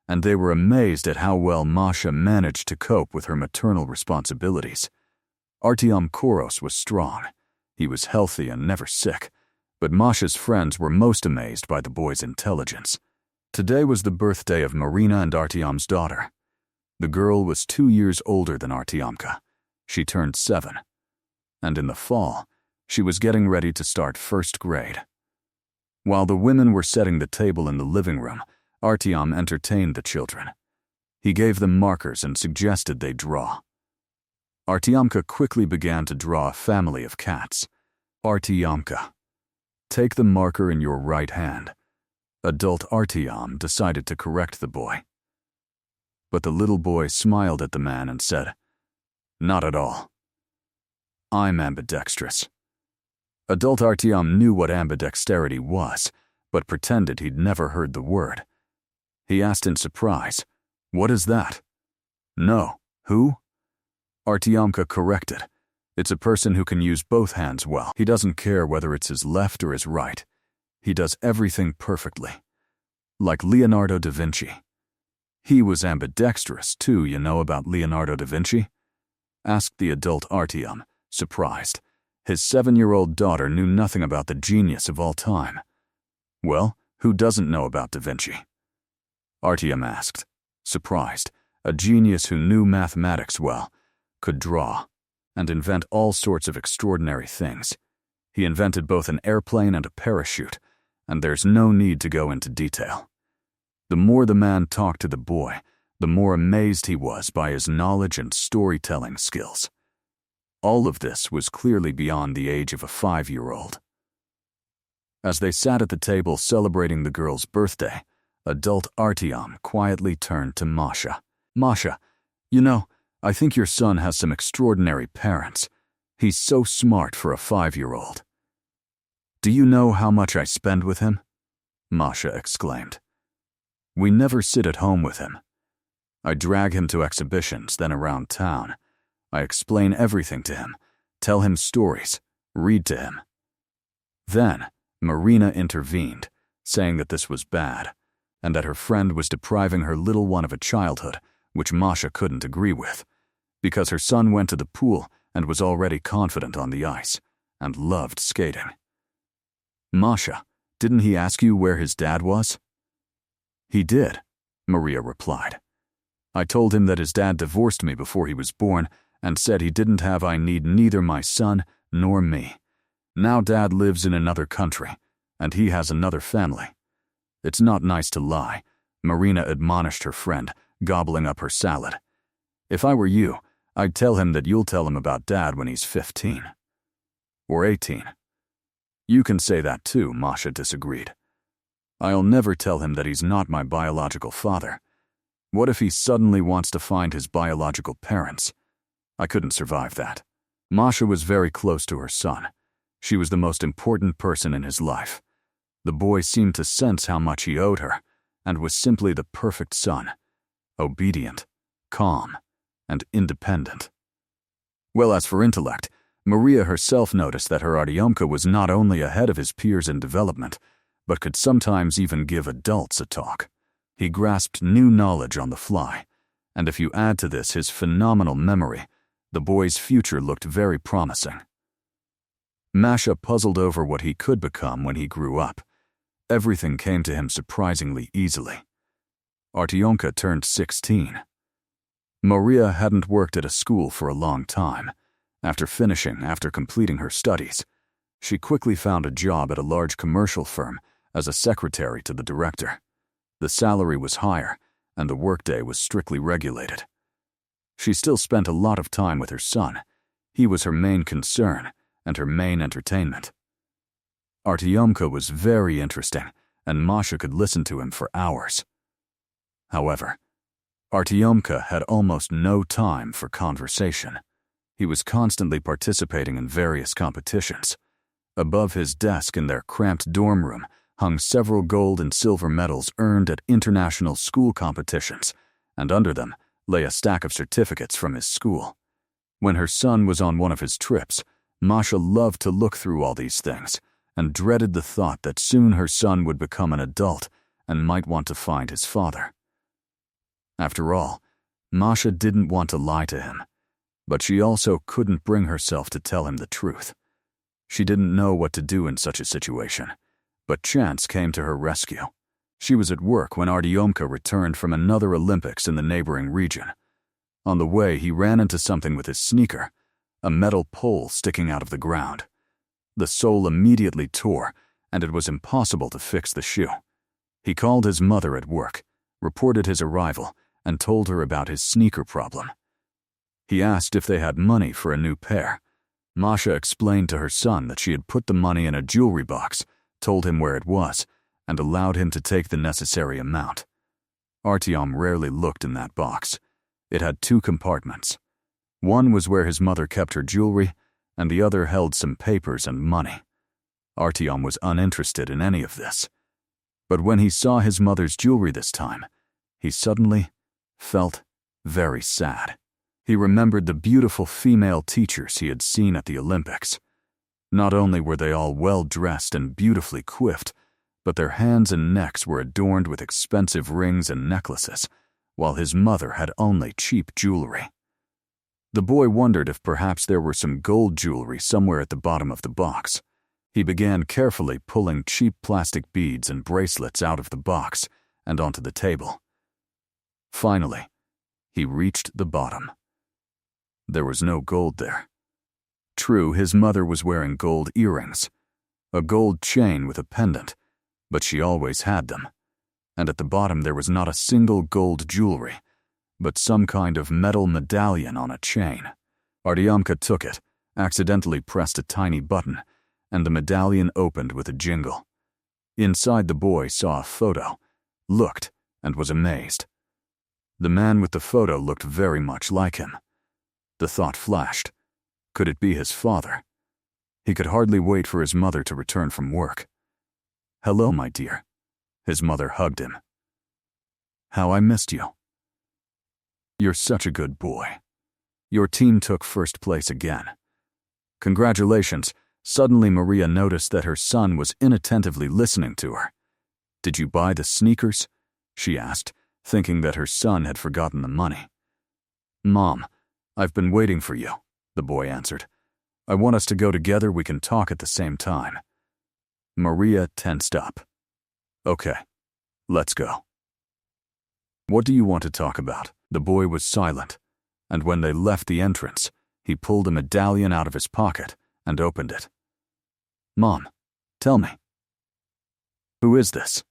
and they were amazed at how well Masha managed to cope with her maternal responsibilities. Artyom Koros was strong. He was healthy and never sick, but Masha's friends were most amazed by the boy's intelligence. Today was the birthday of Marina and Artyom's daughter. The girl was 2 years older than Artyomka. She turned 7. And in the fall, she was getting ready to start 1st grade. While the women were setting the table in the living room, Artyom entertained the children. He gave them markers and suggested they draw. Artyomka quickly began to draw a family of cats. Artyomka, take the marker in your right hand. Adult Artyom decided to correct the boy. But the little boy smiled at the man and said, Not at all. I'm ambidextrous. Adult Artyom knew what ambidexterity was, but pretended he'd never heard the word. He asked in surprise, "What is that?" "No. Who?" Artyomka corrected. "It's a person who can use both hands well. He doesn't care whether it's his left or his right. He does everything perfectly. Like Leonardo da Vinci." "He was ambidextrous, too, you know about Leonardo da Vinci?" asked the adult Artyom, surprised. His 7-year-old daughter knew nothing about the genius of all time. "Well, who doesn't know about da Vinci?" Artyom asked, surprised. A genius who knew mathematics well, could draw, and invent all sorts of extraordinary things. He invented both an airplane and a parachute, and there's no need to go into detail. The more the man talked to the boy, the more amazed he was by his knowledge and storytelling skills. All of this was clearly beyond the age of a 5-year-old. As they sat at the table celebrating the girl's birthday, adult Artyom quietly turned to Masha. "Masha, you know, I think your son has some extraordinary parents. He's so smart for a 5-year-old." "Do you know how much I spend with him?" Masha exclaimed. "We never sit at home with him. I drag him to exhibitions, then around town. I explain everything to him, tell him stories, read to him." Then, Marina intervened, saying that this was bad, and that her friend was depriving her little one of a childhood, which Masha couldn't agree with, because her son went to the pool and was already confident on the ice, and loved skating. "Masha, didn't he ask you where his dad was?" "He did," Maria replied. "I told him that his dad divorced me before he was born and said he didn't have I need neither my son nor me. Now Dad lives in another country, and he has another family. It's not nice to lie," Marina admonished her friend, gobbling up her salad. "If I were you, I'd tell him that you'll tell him about Dad when he's 15. Or 18. "You can say that too," Masha disagreed. "I'll never tell him that he's not my biological father. What if he suddenly wants to find his biological parents? I couldn't survive that." Masha was very close to her son. She was the most important person in his life. The boy seemed to sense how much he owed her, and was simply the perfect son, obedient, calm, and independent. Well, as for intellect, Maria herself noticed that her Artyomka was not only ahead of his peers in development, but could sometimes even give adults a talk. He grasped new knowledge on the fly, and if you add to this his phenomenal memory, the boy's future looked very promising. Masha puzzled over what he could become when he grew up. Everything came to him surprisingly easily. Artyomka turned 16. Maria hadn't worked at a school for a long time. After completing her studies, she quickly found a job at a large commercial firm as a secretary to the director. The salary was higher, and the workday was strictly regulated. She still spent a lot of time with her son. He was her main concern and her main entertainment. Artyomka was very interesting, and Masha could listen to him for hours. However, Artyomka had almost no time for conversation. He was constantly participating in various competitions. Above his desk in their cramped dorm room hung several gold and silver medals earned at international school competitions, and under them lay a stack of certificates from his school. When her son was on one of his trips, Masha loved to look through all these things, and dreaded the thought that soon her son would become an adult and might want to find his father. After all, Masha didn't want to lie to him, but she also couldn't bring herself to tell him the truth. She didn't know what to do in such a situation, but chance came to her rescue. She was at work when Artyomka returned from another Olympics in the neighboring region. On the way, he ran into something with his sneaker, a metal pole sticking out of the ground. The sole immediately tore, and it was impossible to fix the shoe. He called his mother at work, reported his arrival, and told her about his sneaker problem. He asked if they had money for a new pair. Masha explained to her son that she had put the money in a jewelry box, told him where it was, and allowed him to take the necessary amount. Artyom rarely looked in that box. It had 2 compartments. One was where his mother kept her jewelry, and the other held some papers and money. Artyom was uninterested in any of this. But when he saw his mother's jewelry this time, he suddenly felt very sad. He remembered the beautiful female teachers he had seen at the Olympics. Not only were they all well-dressed and beautifully coiffed, but their hands and necks were adorned with expensive rings and necklaces, while his mother had only cheap jewelry. The boy wondered if perhaps there were some gold jewelry somewhere at the bottom of the box. He began carefully pulling cheap plastic beads and bracelets out of the box and onto the table. Finally, he reached the bottom. There was no gold there. True, his mother was wearing gold earrings, a gold chain with a pendant, but she always had them. And at the bottom there was not a single gold jewelry, but some kind of metal medallion on a chain. Artyomka took it, accidentally pressed a tiny button, and the medallion opened with a jingle. Inside, the boy saw a photo, looked, and was amazed. The man with the photo looked very much like him. The thought flashed. Could it be his father? He could hardly wait for his mother to return from work. "Hello, my dear." His mother hugged him. "How I missed you. You're such a good boy. Your team took first place again. Congratulations." Suddenly, Maria noticed that her son was inattentively listening to her. "Did you buy the sneakers?" she asked, thinking that her son had forgotten the money. "Mom, I've been waiting for you," the boy answered. "I want us to go together. We can talk at the same time." Maria tensed up. "Okay, let's go." "What do you want to talk about?" The boy was silent, and when they left the entrance, he pulled a medallion out of his pocket and opened it. "Mom, tell me. Who is this?"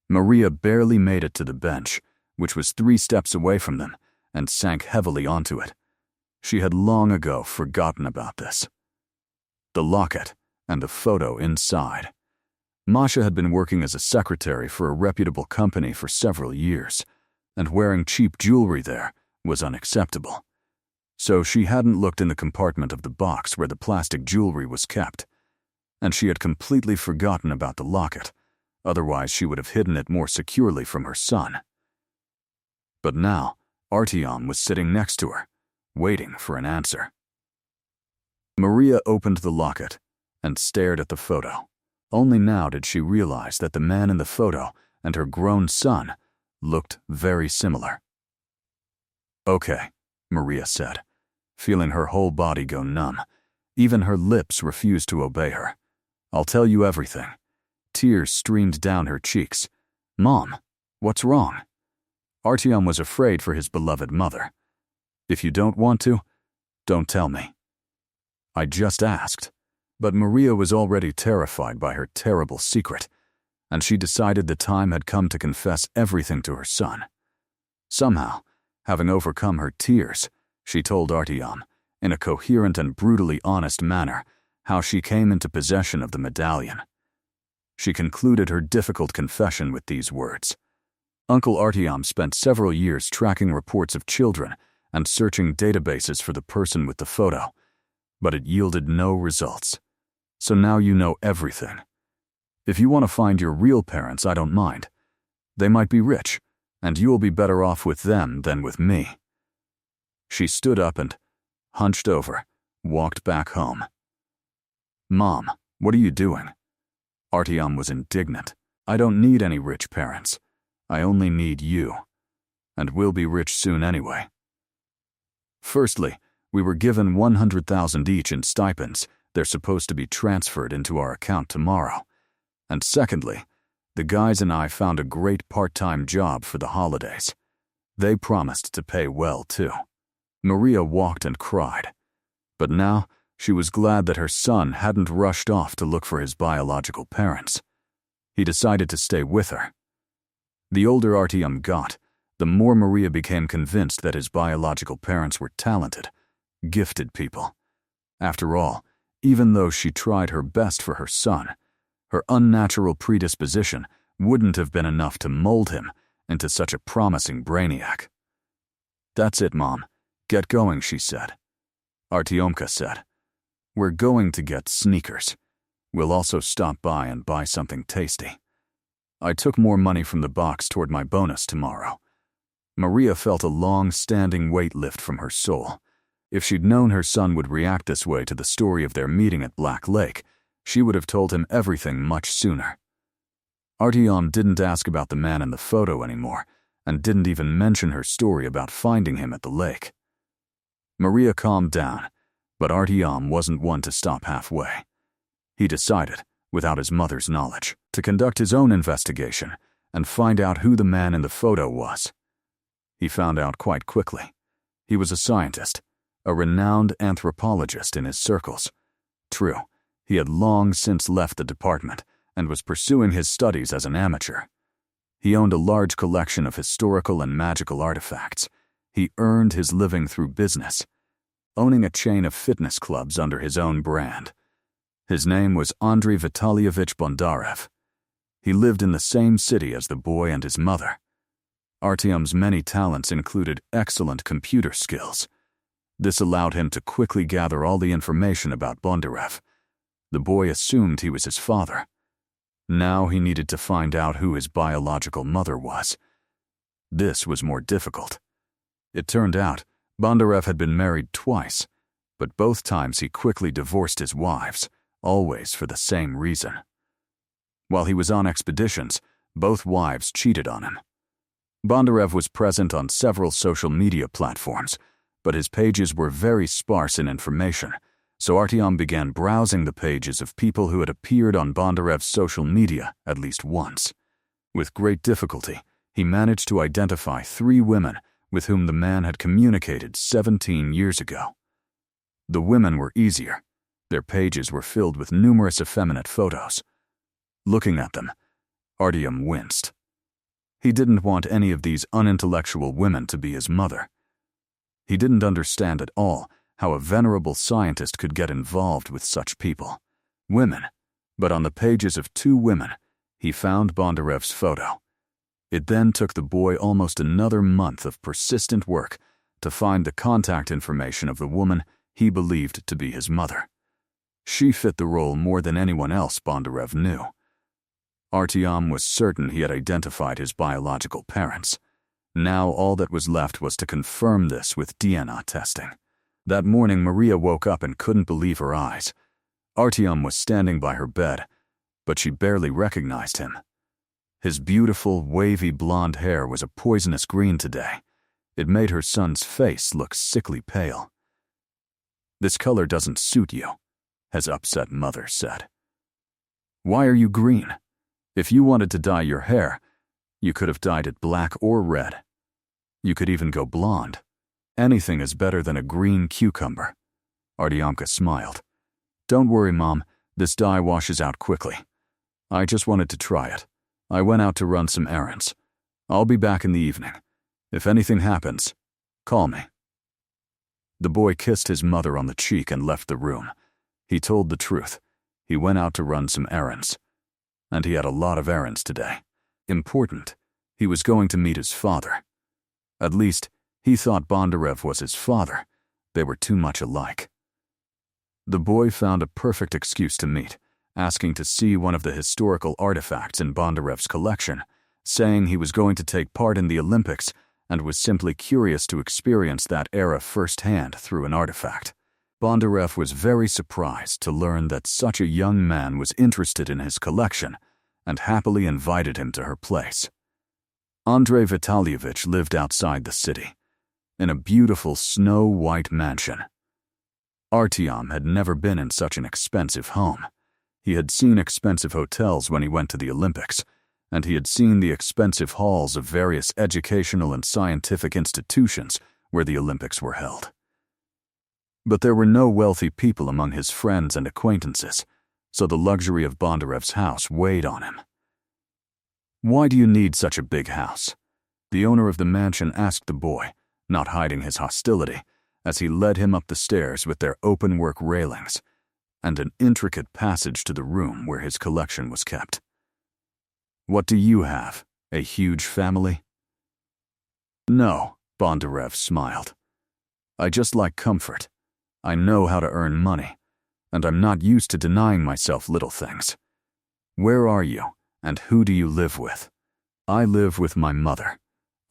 Maria barely made it to the bench, which was 3 steps away from them, and sank heavily onto it. She had long ago forgotten about this. The locket and the photo inside. Masha had been working as a secretary for a reputable company for several years, and wearing cheap jewelry there was unacceptable. So she hadn't looked in the compartment of the box where the plastic jewelry was kept, and she had completely forgotten about the locket. Otherwise, she would have hidden it more securely from her son. But now, Artyom was sitting next to her, waiting for an answer. Maria opened the locket and stared at the photo. Only now did she realize that the man in the photo and her grown son looked very similar. "Okay," Maria said, feeling her whole body go numb. Even her lips refused to obey her. "I'll tell you everything." Tears streamed down her cheeks. "Mom, what's wrong?" Artyom was afraid for his beloved mother. "If you don't want to, don't tell me." "I just asked." But Maria was already terrified by her terrible secret, and she decided the time had come to confess everything to her son. Somehow, having overcome her tears, she told Artyom, in a coherent and brutally honest manner, how she came into possession of the medallion. She concluded her difficult confession with these words. Uncle Artyom spent several years tracking reports of children and searching databases for the person with the photo, but it yielded no results. So now you know everything. If you want to find your real parents, I don't mind. They might be rich, and you'll be better off with them than with me. She stood up and, hunched over, walked back home. "Mom, what are you doing?" Artyom was indignant. "I don't need any rich parents. I only need you. And we'll be rich soon anyway. Firstly, we were given 100,000 each in stipends. They're supposed to be transferred into our account tomorrow. And secondly, the guys and I found a great part-time job for the holidays. They promised to pay well, too." Maria walked and cried. But now, she was glad that her son hadn't rushed off to look for his biological parents. He decided to stay with her. The older Artyom got, the more Maria became convinced that his biological parents were talented, gifted people. After all, even though she tried her best for her son, her unnatural predisposition wouldn't have been enough to mold him into such a promising brainiac. "That's it, Mom. Get going," she said. Artyomka said, "We're going to get sneakers. We'll also stop by and buy something tasty. I took more money from the box toward my bonus tomorrow. Maria felt a long-standing weight lift from her soul. If she'd known her son would react this way to the story of their meeting at Black Lake, she would have told him everything much sooner. Artyom didn't ask about the man in the photo anymore, and didn't even mention her story about finding him at the lake. Maria calmed down, but Artyom wasn't one to stop halfway. He decided, without his mother's knowledge, to conduct his own investigation and find out who the man in the photo was. He found out quite quickly. He was a scientist, a renowned anthropologist in his circles. True, he had long since left the department and was pursuing his studies as an amateur. He owned a large collection of historical and magical artifacts. He earned his living through business, owning a chain of fitness clubs under his own brand. His name was Andrei Vitalyevich Bondarev. He lived in the same city as the boy and his mother. Artyom's many talents included excellent computer skills. This allowed him to quickly gather all the information about Bondarev. The boy assumed he was his father. Now he needed to find out who his biological mother was. This was more difficult. It turned out Bondarev had been married twice, but both times he quickly divorced his wives, always for the same reason. While he was on expeditions, both wives cheated on him. Bondarev was present on several social media platforms, but his pages were very sparse in information, so Artyom began browsing the pages of people who had appeared on Bondarev's social media at least once. With great difficulty, he managed to identify 3 women with whom the man had communicated 17 years ago. The women were easier. Their pages were filled with numerous effeminate photos. Looking at them, Artyom winced. He didn't want any of these unintellectual women to be his mother. He didn't understand at all how a venerable scientist could get involved with such people. Women. But on the pages of 2 women, he found Bondarev's photo. It then took the boy almost another month of persistent work to find the contact information of the woman he believed to be his mother. She fit the role more than anyone else Bondarev knew. Artyom was certain he had identified his biological parents. Now all that was left was to confirm this with DNA testing. That morning Maria woke up and couldn't believe her eyes. Artyom was standing by her bed, but she barely recognized him. His beautiful, wavy blonde hair was a poisonous green today. It made her son's face look sickly pale. "This color doesn't suit you," his upset mother said. "Why are you green? If you wanted to dye your hair, you could have dyed it black or red. You could even go blonde. Anything is better than a green cucumber." Artyomka smiled. "Don't worry, Mom. This dye washes out quickly. I just wanted to try it. I went out to run some errands. I'll be back in the evening. If anything happens, call me." The boy kissed his mother on the cheek and left the room. He told the truth. He went out to run some errands. And he had a lot of errands today. Important. He was going to meet his father. At least, he thought Bondarev was his father. They were too much alike. The boy found a perfect excuse to meet, asking to see one of the historical artifacts in Bondarev's collection, saying he was going to take part in the Olympics and was simply curious to experience that era firsthand through an artifact. Bondarev was very surprised to learn that such a young man was interested in his collection and happily invited him to her place. Andrei Vitalyevich lived outside the city, in a beautiful snow-white mansion. Artyom had never been in such an expensive home. He had seen expensive hotels when he went to the Olympics, and he had seen the expensive halls of various educational and scientific institutions where the Olympics were held. But there were no wealthy people among his friends and acquaintances, so the luxury of Bondarev's house weighed on him. "Why do you need such a big house?" the owner of the mansion asked the boy, not hiding his hostility, as he led him up the stairs with their open-work railings and an intricate passage to the room where his collection was kept. "What do you have? A huge family?" "No," Bondarev smiled. "I just like comfort. I know how to earn money. and I'm not used to denying myself little things. Where are you, and who do you live with? I live with my mother,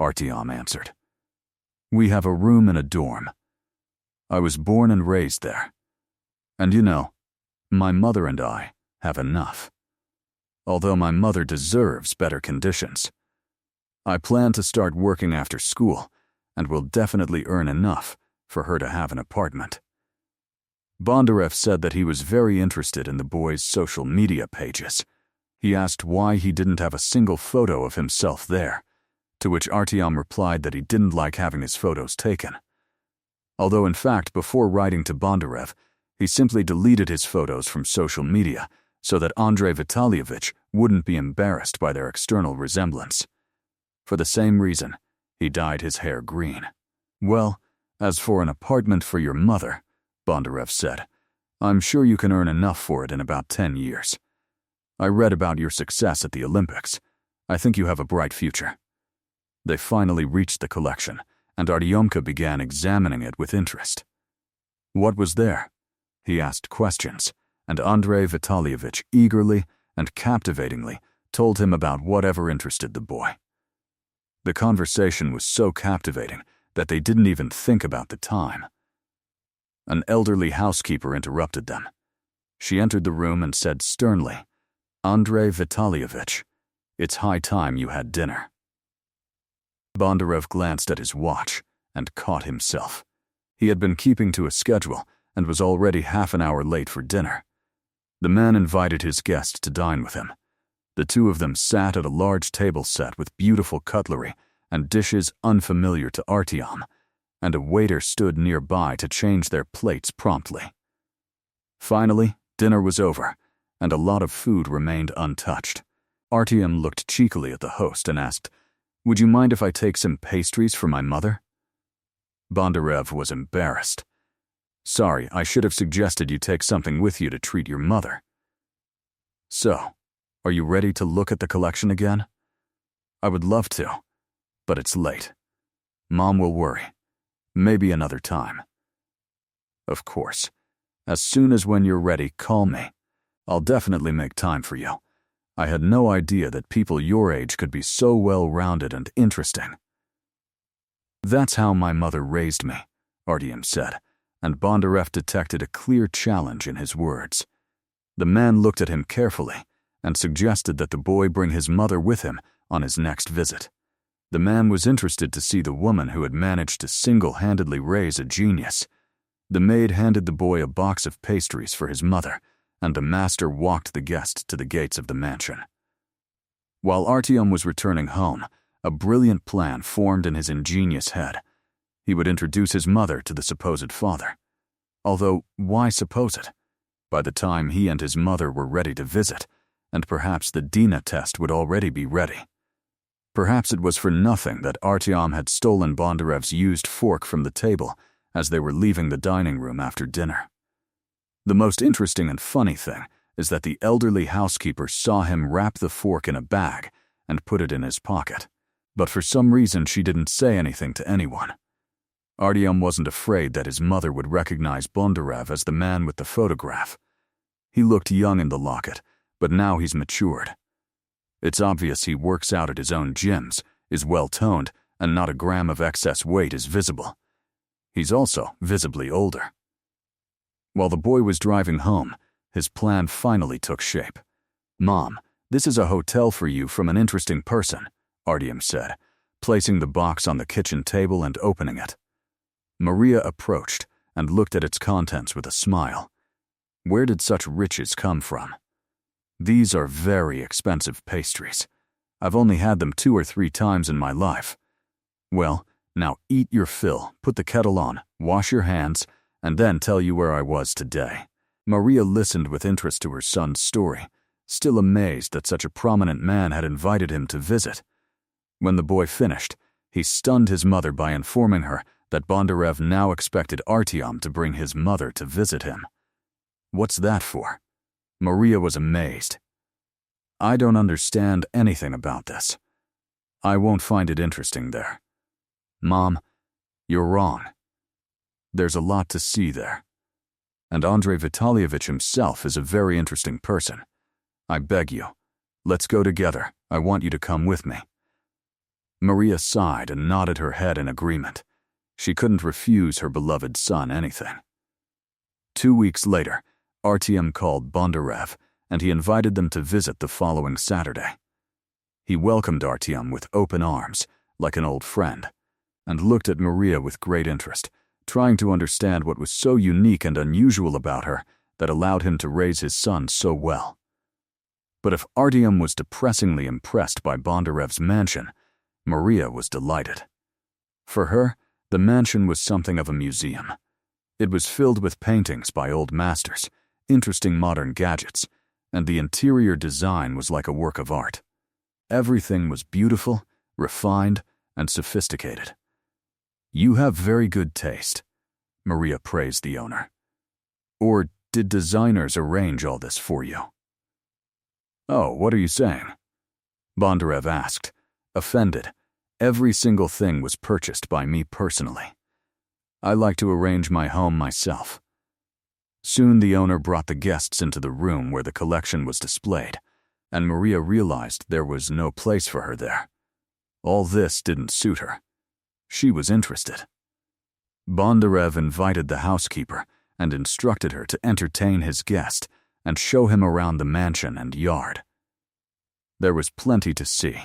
Artyom answered. We have a room in a dorm. I was born and raised there. And you know, my mother and I have enough. Although my mother deserves better conditions. I plan to start working after school, and will definitely earn enough for her to have an apartment. Bondarev said that he was very interested in the boy's social media pages. He asked why he didn't have a single photo of himself there, to which Artyom replied that he didn't like having his photos taken. Although in fact, before writing to Bondarev, he simply deleted his photos from social media so that Andrei Vitalyevich wouldn't be embarrassed by their external resemblance. For the same reason, he dyed his hair green. Well, as for an apartment for your mother, Bondarev said, I'm sure you can earn enough for it in about 10 years. I read about your success at the Olympics. I think you have a bright future. They finally reached the collection, and Artyomka began examining it with interest. What was there? He asked questions, and Andrei Vitalyevich eagerly and captivatingly told him about whatever interested the boy. The conversation was so captivating that they didn't even think about the time. An elderly housekeeper interrupted them. She entered the room and said sternly, Andrei Vitalyevich, it's high time you had dinner. Bondarev glanced at his watch and caught himself. He had been keeping to a schedule and was already half an hour late for dinner. The man invited his guest to dine with him. The two of them sat at a large table set with beautiful cutlery and dishes unfamiliar to Artyom, and a waiter stood nearby to change their plates promptly. Finally, dinner was over, and a lot of food remained untouched. Artyom looked cheekily at the host and asked, Would you mind if I take some pastries for my mother? Bondarev was embarrassed. Sorry, I should have suggested you take something with you to treat your mother. So, are you ready to look at the collection again? I would love to, but it's late. Mom will worry. Maybe another time. Of course. As soon as when you're ready, call me. I'll definitely make time for you. I had no idea that people your age could be so well-rounded and interesting. That's how my mother raised me, Artyom said, and Bondarev detected a clear challenge in his words. The man looked at him carefully and suggested that the boy bring his mother with him on his next visit. The man was interested to see the woman who had managed to single-handedly raise a genius. The maid handed the boy a box of pastries for his mother, and the master walked the guest to the gates of the mansion. While Artyom was returning home, a brilliant plan formed in his ingenious head. He would introduce his mother to the supposed father. Although, why suppose it? By the time he and his mother were ready to visit, and perhaps the DNA test would already be ready. Perhaps it was for nothing that Artyom had stolen Bondarev's used fork from the table as they were leaving the dining room after dinner. The most interesting and funny thing is that the elderly housekeeper saw him wrap the fork in a bag and put it in his pocket, but for some reason she didn't say anything to anyone. Artyom wasn't afraid that his mother would recognize Bondarev as the man with the photograph. He looked young in the locket, but now he's matured. It's obvious he works out at his own gyms, is well-toned, and not a gram of excess weight is visible. He's also visibly older. While the boy was driving home, his plan finally took shape. Mom, this is a hotel for you from an interesting person, Artyom said, placing the box on the kitchen table and opening it. Maria approached and looked at its contents with a smile. Where did such riches come from? These are very expensive pastries. I've only had them 2 or 3 times in my life. Well, now eat your fill, put the kettle on, wash your hands, and then tell you where I was today. Maria listened with interest to her son's story, still amazed that such a prominent man had invited him to visit. When the boy finished, he stunned his mother by informing her that Bondarev now expected Artyom to bring his mother to visit him. What's that for? Maria was amazed. I don't understand anything about this. I won't find it interesting there. Mom, you're wrong. There's a lot to see there. and Andrei Vitalyevich himself is a very interesting person. I beg you, let's go together. I want you to come with me." Maria sighed and nodded her head in agreement. She couldn't refuse her beloved son anything. 2 weeks later, Artyom called Bondarev, and he invited them to visit the following Saturday. He welcomed Artyom with open arms, like an old friend, and looked at Maria with great interest, trying to understand what was so unique and unusual about her that allowed him to raise his son so well. But if Artyom was depressingly impressed by Bondarev's mansion, Maria was delighted. For her, the mansion was something of a museum. It was filled with paintings by old masters, interesting modern gadgets, and the interior design was like a work of art. Everything was beautiful, refined, and sophisticated. "You have very good taste," Maria praised the owner. "Or did designers arrange all this for you?" "Oh, what are you saying?" Bondarev asked, offended. "Every single thing was purchased by me personally. I like to arrange my home myself." Soon the owner brought the guests into the room where the collection was displayed, and Maria realized there was no place for her there. All this didn't suit her. She was interested. Bondarev invited the housekeeper and instructed her to entertain his guest and show him around the mansion and yard. There was plenty to see.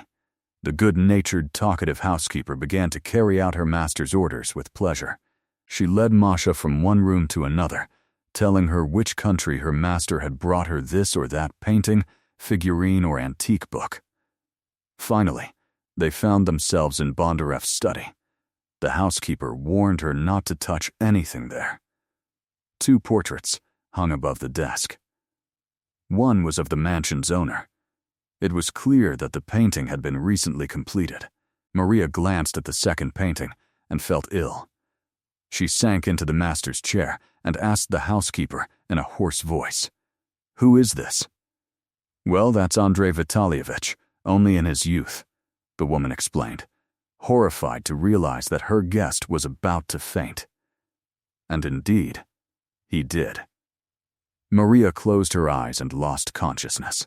The good-natured, talkative housekeeper began to carry out her master's orders with pleasure. She led Masha from one room to another, telling her which country her master had brought her this or that painting, figurine, or antique book. Finally, they found themselves in Bondarev's study. The housekeeper warned her not to touch anything there. 2 portraits hung above the desk. One was of the mansion's owner. It was clear that the painting had been recently completed. Maria glanced at the second painting and felt ill. She sank into the master's chair and asked the housekeeper in a hoarse voice, "Who is this?" "Well, that's Andrei Vitalyevich, only in his youth," the woman explained, horrified to realize that her guest was about to faint. And indeed, he did. Maria closed her eyes and lost consciousness.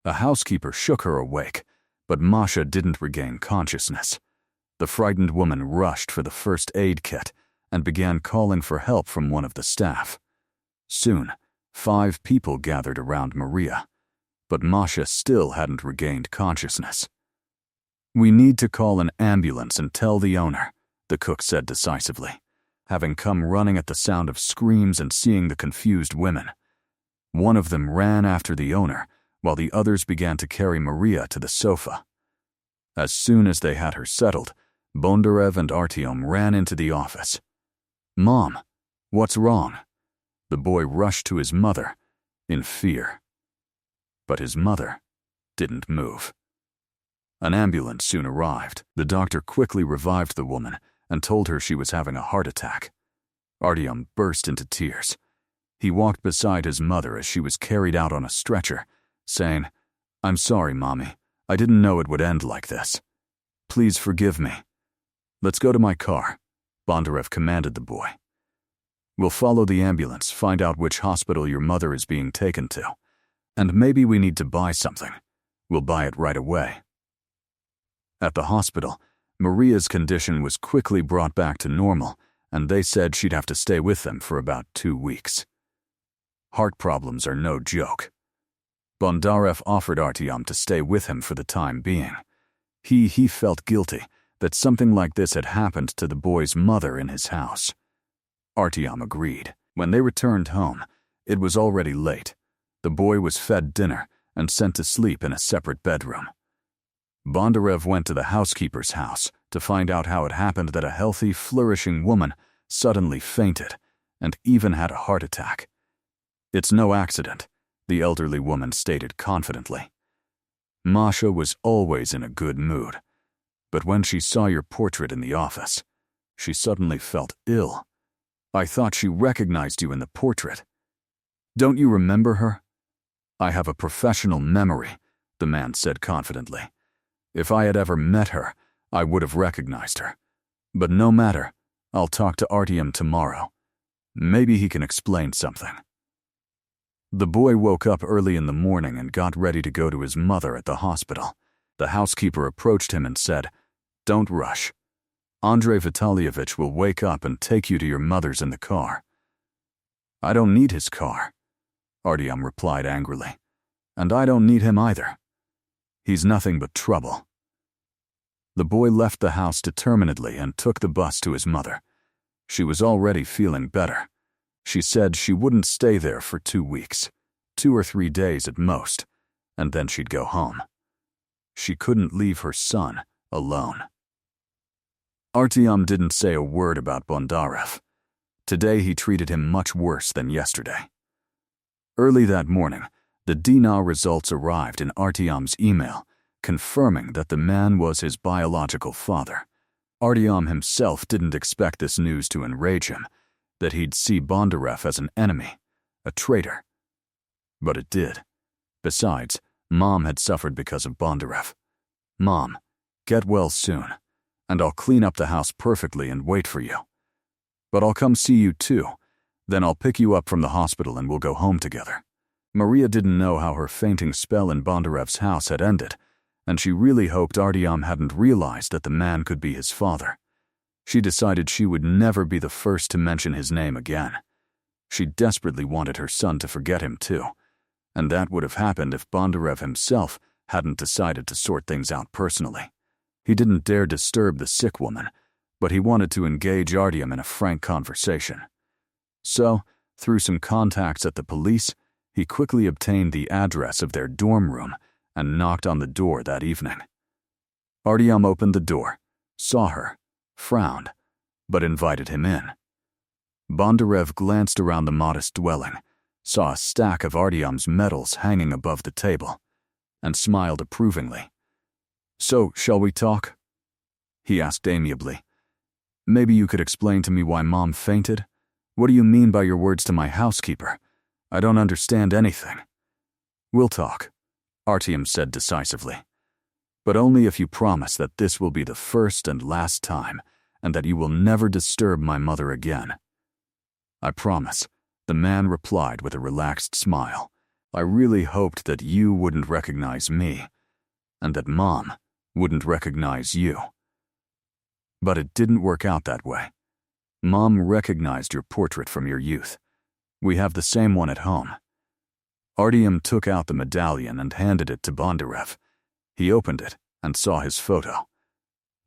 A housekeeper shook her awake, but Masha didn't regain consciousness. The frightened woman rushed for the first aid kit and began calling for help from one of the staff. Soon, 5 people gathered around Maria, but Masha still hadn't regained consciousness. "We need to call an ambulance and tell the owner," the cook said decisively, having come running at the sound of screams and seeing the confused women. One of them ran after the owner, while the others began to carry Maria to the sofa. As soon as they had her settled, Bondarev and Artyom ran into the office. "Mom, what's wrong?" The boy rushed to his mother, in fear. But his mother didn't move. An ambulance soon arrived. The doctor quickly revived the woman and told her she was having a heart attack. Artyom burst into tears. He walked beside his mother as she was carried out on a stretcher, saying, "I'm sorry, Mommy. I didn't know it would end like this. Please forgive me. Let's go to my car," Bondarev commanded the boy. "We'll follow the ambulance, find out which hospital your mother is being taken to. And maybe we need to buy something. We'll buy it right away." At the hospital, Maria's condition was quickly brought back to normal, and they said she'd have to stay with them for about 2 weeks. Heart problems are no joke. Bondarev offered Artyom to stay with him for the time being. He felt guilty that something like this had happened to the boy's mother in his house. Artyom agreed. When they returned home, it was already late. The boy was fed dinner and sent to sleep in a separate bedroom. Bondarev went to the housekeeper's house to find out how it happened that a healthy, flourishing woman suddenly fainted and even had a heart attack. "It's no accident," the elderly woman stated confidently. "Masha was always in a good mood, but when she saw your portrait in the office, she suddenly felt ill. I thought she recognized you in the portrait. Don't you remember her?" "I have a professional memory," the man said confidently. "If I had ever met her, I would have recognized her. But no matter, I'll talk to Artyom tomorrow. Maybe he can explain something. The boy woke up early in the morning and got ready to go to his mother at the hospital. The housekeeper approached him and said, "Don't rush. Andrei Vitalyevich will wake up and take you to your mother's in the car." "I don't need his car," Artyom replied angrily. "And I don't need him either. He's nothing but trouble." The boy left the house determinedly and took the bus to his mother. She was already feeling better. She said she wouldn't stay there for 2 weeks, 2 or 3 days at most, and then she'd go home. She couldn't leave her son alone. Artyom didn't say a word about Bondarev. Today he treated him much worse than yesterday. Early that morning, the DNA results arrived in Artyom's email, confirming that the man was his biological father. Artyom himself didn't expect this news to enrage him, that he'd see Bondarev as an enemy, a traitor. But it did. Besides, Mom had suffered because of Bondarev. "Mom, get well soon, and I'll clean up the house perfectly and wait for you. But I'll come see you too. Then I'll pick you up from the hospital and we'll go home together." Maria didn't know how her fainting spell in Bondarev's house had ended, and she really hoped Artyom hadn't realized that the man could be his father. She decided she would never be the first to mention his name again. She desperately wanted her son to forget him too, and that would have happened if Bondarev himself hadn't decided to sort things out personally. He didn't dare disturb the sick woman, but he wanted to engage Artyom in a frank conversation. So, through some contacts at the police, he quickly obtained the address of their dorm room and knocked on the door that evening. Artyom opened the door, saw her, frowned, but invited him in. Bondarev glanced around the modest dwelling, saw a stack of Artyom's medals hanging above the table, and smiled approvingly. "So, shall we talk?" he asked amiably. "Maybe you could explain to me why Mom fainted? What do you mean by your words to my housekeeper? I don't understand anything." "We'll talk," Artyom said decisively. "But only if you promise that this will be the first and last time, and that you will never disturb my mother again." "I promise," the man replied with a relaxed smile. "I really hoped that you wouldn't recognize me, and that Mom wouldn't recognize you. But it didn't work out that way. Mom recognized your portrait from your youth. We have the same one at home." Artyom took out the medallion and handed it to Bondarev. He opened it and saw his photo.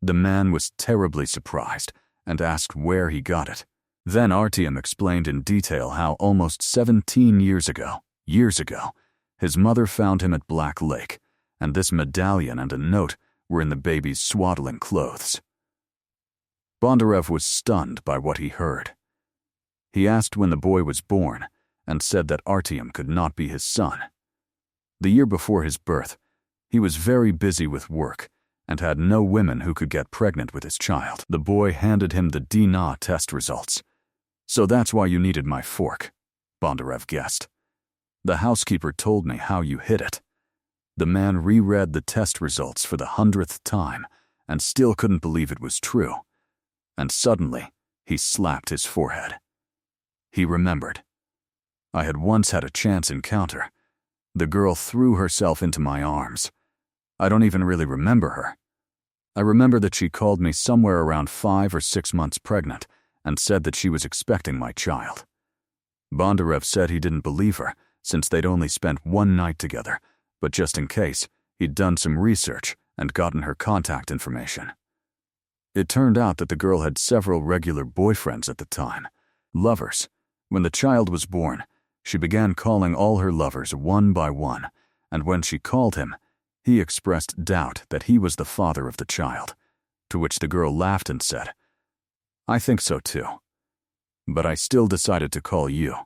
The man was terribly surprised and asked where he got it. Then Artyom explained in detail how almost 17 years ago, his mother found him at Black Lake, and this medallion and a note were in the baby's swaddling clothes. Bondarev was stunned by what he heard. He asked when the boy was born and said that Artyom could not be his son. The year before his birth, he was very busy with work and had no women who could get pregnant with his child. The boy handed him the DNA test results. "So that's why you needed my fork," Bondarev guessed. "The housekeeper told me how you hid it." The man reread the test results for the 100th time and still couldn't believe it was true. And suddenly, he slapped his forehead. He remembered. "I had once had a chance encounter. The girl threw herself into my arms. I don't even really remember her. I remember that she called me somewhere around 5 or 6 months pregnant and said that she was expecting my child." Bondarev said he didn't believe her since they'd only spent 1 night together, but just in case, he'd done some research and gotten her contact information. It turned out that the girl had several regular boyfriends at the time, lovers. When the child was born, she began calling all her lovers one by one, and when she called him, he expressed doubt that he was the father of the child, to which the girl laughed and said, "I think so too. But I still decided to call you.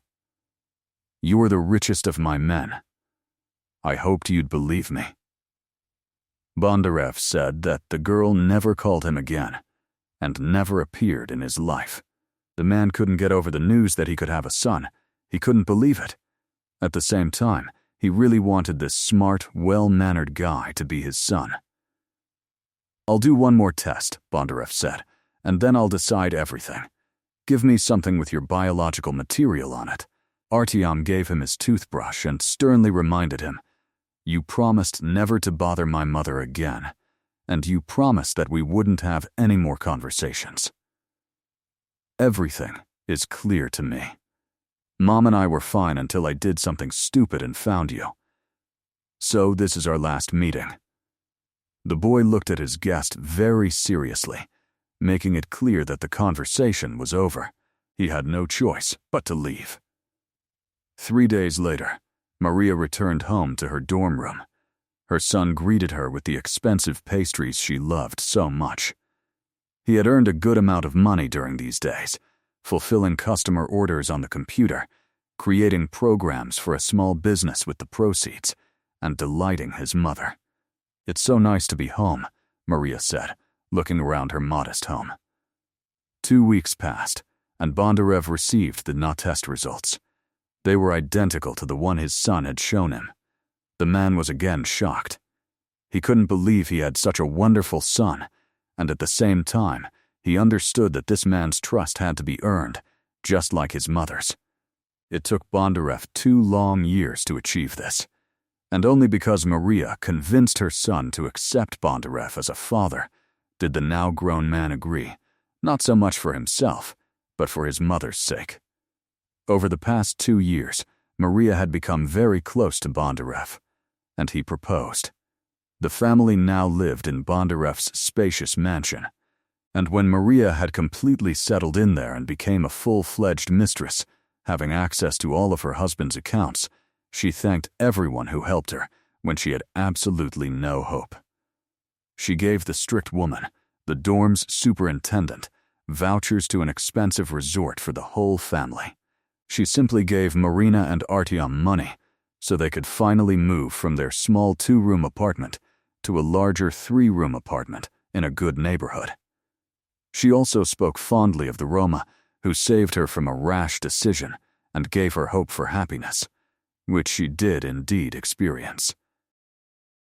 You're the richest of my men. I hoped you'd believe me." Bondarev said that the girl never called him again and never appeared in his life. The man couldn't get over the news that he could have a son. He couldn't believe it. At the same time, he really wanted this smart, well-mannered guy to be his son. "I'll do one more test," Bondarev said, "and then I'll decide everything. Give me something with your biological material on it. Artyom gave him his toothbrush and sternly reminded him, "You promised never to bother my mother again, and you promised that we wouldn't have any more conversations. Everything is clear to me. Mom and I were fine until I did something stupid and found you. So this is our last meeting." The boy looked at his guest very seriously, making it clear that the conversation was over. He had no choice but to leave. 3 days later, Maria returned home to her dorm room. Her son greeted her with the expensive pastries she loved so much. He had earned a good amount of money during these days, fulfilling customer orders on the computer, creating programs for a small business with the proceeds, and delighting his mother. "It's so nice to be home," Maria said, looking around her modest home. 2 weeks passed, and Bondarev received the test results. They were identical to the one his son had shown him. The man was again shocked. He couldn't believe he had such a wonderful son, and at the same time, he understood that this man's trust had to be earned, just like his mother's. It took Bondarev 2 long years to achieve this, and only because Maria convinced her son to accept Bondarev as a father did the now grown man agree, not so much for himself, but for his mother's sake. Over the past 2 years, Maria had become very close to Bondarev, and he proposed. The family now lived in Bondarev's spacious mansion, and when Maria had completely settled in there and became a full-fledged mistress, having access to all of her husband's accounts, she thanked everyone who helped her when she had absolutely no hope. She gave the strict woman, the dorm's superintendent, vouchers to an expensive resort for the whole family. She simply gave Marina and Artyom money so they could finally move from their small 2-room apartment to a larger 3-room apartment in a good neighborhood. She also spoke fondly of the Roma, who saved her from a rash decision and gave her hope for happiness, which she did indeed experience.